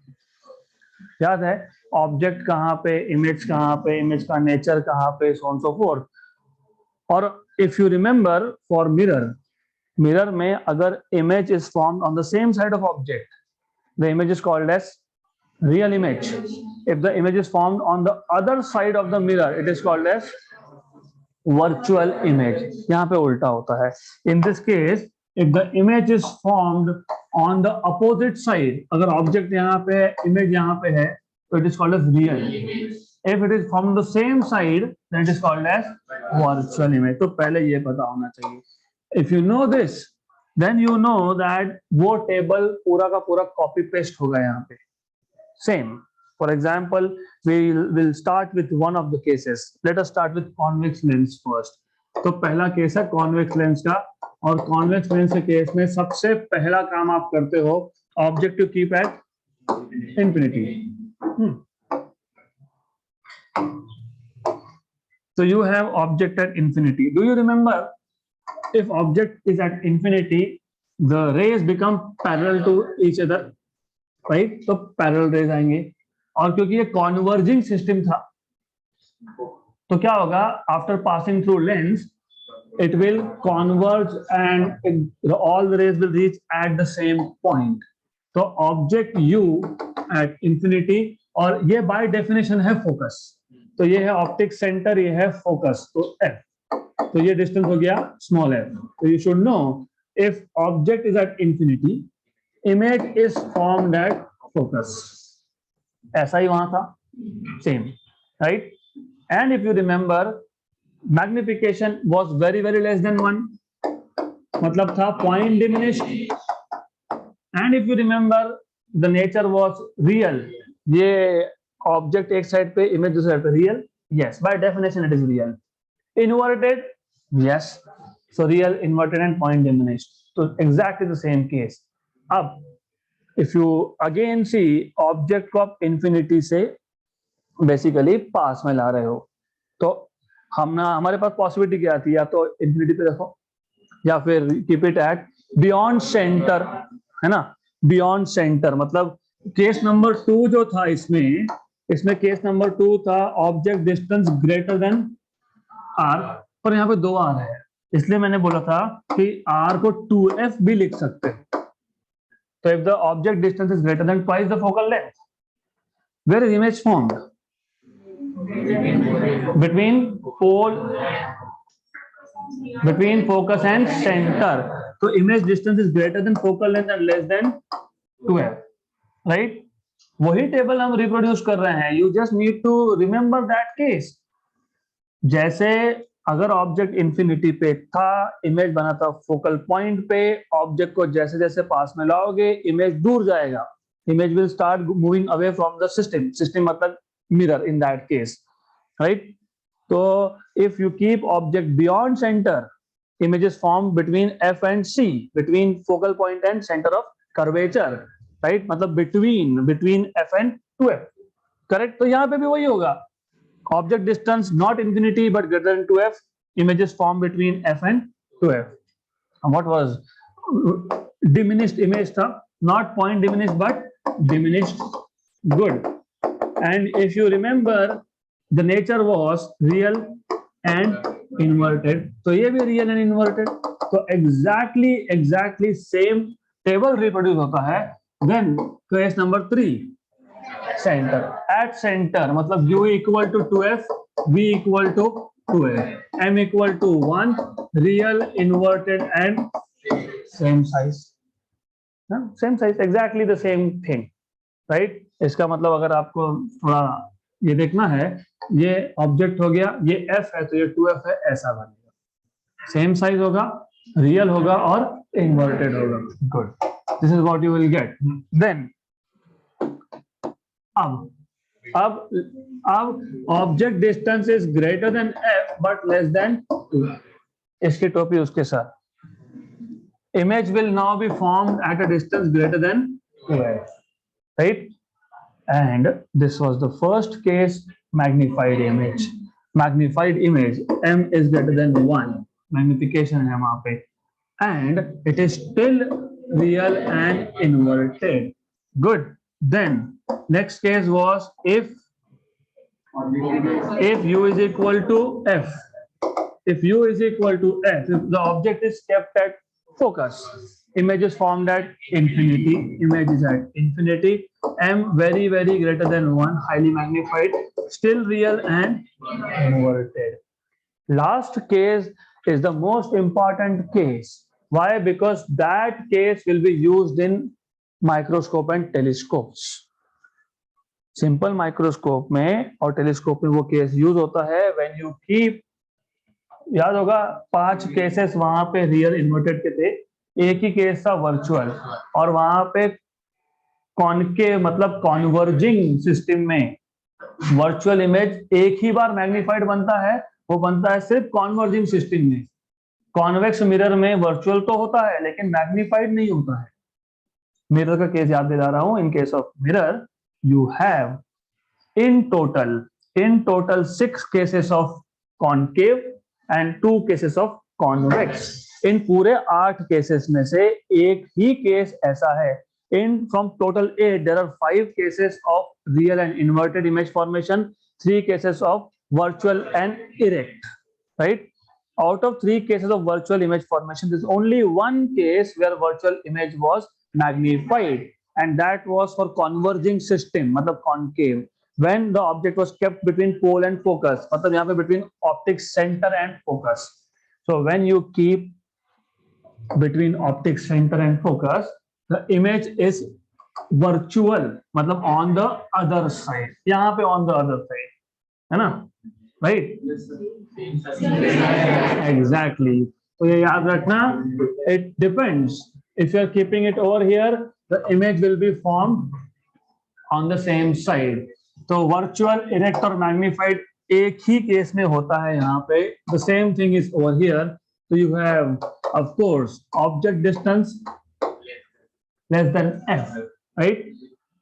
याद है object कहाँ पे, image कहाँ पे, image का nature कहाँ पे, so on so forth. और if you remember for mirror में अगर image is formed on the same side of object, the image is called as real image. If the image is formed on the other side of the mirror, it is called as virtual image. यहाँ पे उल्टा होता है. In this case, if the image is formed on the opposite side, अगर object यहाँ पे है, image यहाँ पे है, so it is called as real. If it is from the same side, then it is called as virtual image. तो पहले ये पता होना चाहिए. If you know this, then you know that वो table पूरा का पूरा copy paste होगा यहाँ पे. Same. For example, we will start with one of the cases. Let us start with convex lens first. तो पहला केस है convex lens का, और convex lens के केस में सबसे पहला काम आप करते हो, object to keep at infinity. So you have object at infinity. Do you remember, if object is at infinity, the rays become parallel to each other, right? तो parallel rays आएंगे, और क्योंकि ये converging system था, तो क्या होगा, after passing through lens, it will converge and all the rays will reach at the same point. तो object U at infinity, और ये by definition है focus. तो ये है optic center, ये है focus, तो F. तो ये distance हो गया small f. So you should know, if object is at infinity, image is formed at focus. ऐसा ही वहां था, same, right? And if you remember, magnification was very less than 1, मतलब था point diminished. And if you remember, the nature was real. ये object एक side पे, image दूसरे side पे, real. Yes, by definition it is real. Inverted, yes. So real, inverted and point diminished. So exactly the same case. अब if you again see, object को आप infinity से basically पास में ला रहे हो, तो हमारे पास possibility क्या आती है, या तो infinity पे रखो, या फिर keep it at beyond center, है ना? Beyond center मतलब केस नंबर 2 जो था, इसमें केस नंबर 2 था object distance greater than r, पर यहाँ पे 2 r है, इसलिए मैंने बोला था कि r को 2f भी लिख सकते हैं. तो if the object distance is greater than twice the focal length, where is image formed? Between focus and center. So image distance is greater than focal length and less than 2f, right? वही table हम reproduce कर रहे हैं. You just need to remember that case. जैसे अगर object infinity पे था, image बना था फोकल पॉइंट पे, ऑब्जेक्ट को जैसे जैसे पास में लाओगे, इमेज दूर जाएगा. Image will start moving away from the system मतलब mirror in that case, right? तो if you keep object beyond centre, images formed between f and c, between focal point and center of curvature, right? मतलब between f and 2f, correct? तो यहाँ पे भी वही होगा, object distance not infinity but greater than 2f, images formed between f and 2f. And what was diminished image था, not point diminished but diminished. Good. And if you remember, the nature was real and inverted. तो ये भी real and inverted. तो exactly same table reproduce होता है. Then case number 3, center. At center मतलब u equal to 2f, v equal to 2f, m equal to 1, real, inverted and same size. Same size, exactly the same thing, right? इसका मतलब अगर आपको थोड़ा ये देखना है, ये ऑब्जेक्ट हो गया, ये f है तो ये 2f है, ऐसा बनेगा. सेम साइज होगा, रियल होगा और इन्वर्टेड होगा. Good, this is what you will get. Then अब object distance is greater than f but less than 2. इसकी टोपी उसके साथ. Image will now be formed at a distance greater than 2f, right? And this was the first case, magnified image. Magnified image, m is greater than 1, magnification है वहाँ पे, and it is still real and inverted. Good. Then next case was if u is equal to f, if u is equal to f, if the object is kept at focus, image is formed at infinity, image is at infinity, m very greater than 1, highly magnified, still real and inverted. Last case is the most important case. Why? Because that case will be used in microscope and telescopes. Simple microscope में और telescope में वो case use होता है when you keep, याद होगा 5 cases वहां पे रियल इन्वर्टेड के थे, एक ही केस था वर्चुअल, और वहां पे कॉनकेव मतलब कॉन्वर्जिंग सिस्टम में वर्चुअल इमेज एक ही बार मैग्नीफाइड बनता है, वो बनता है सिर्फ कॉन्वर्जिंग सिस्टम में। कॉन्वेक्स मिरर में वर्चुअल तो होता है लेकिन मैग्नीफाइड नहीं होता है। मिरर का केस याद दिला रहा हूं, in case of mirror you have in total 6 cases of concave and 2 cases of convex. इन पूरे 8 केसेस में से एक ही केस ऐसा है। In from total 8 there are 5 cases of real and inverted image formation, 3 cases of virtual and erect, right? Out of 3 cases of virtual image formation, there is only one case where virtual image was magnified, and that was for converging system, matlab concave, when the object was kept between pole and focus, matlab yahan pe between optic center and focus. So when you keep between optic center and focus, the image is virtual, matlab on the other side, yahan pe on the other side, hai na, right? Exactly. तो ये याद रखना, it depends. If you are keeping it over here, the image will be formed on the same side. तो virtual, erect और magnified एक ही case में होता है यहाँ पे. The same thing is over here. So you have, of course, object distance less than f, right?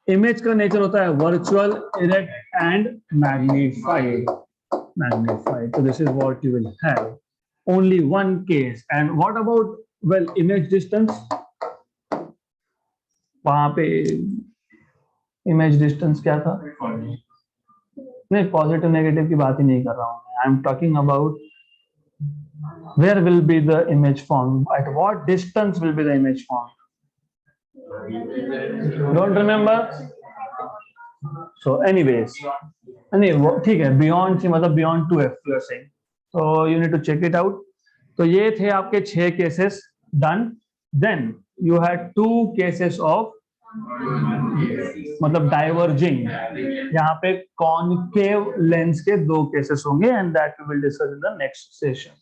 Image का nature होता है virtual, erect and magnified. So this is what you will have. Only one case. And what about, well, image distance? वहां पे image distance क्या था? नहीं, positive negative की बात ही नहीं कर रहा हूं, I am talking about where will be the image form, at what distance will be the image form, don't remember? So anyways, नहीं ठीक है, बियॉन्ड से मतलब beyond 2f you are saying, so you need to check it out. तो ये थे आपके 6 cases done. Then you had 2 cases of मतलब डाइवर्जिंग, यहाँ पे कॉनकेव लेंस के 2 केसेस होंगे, and that we will discuss in the next session.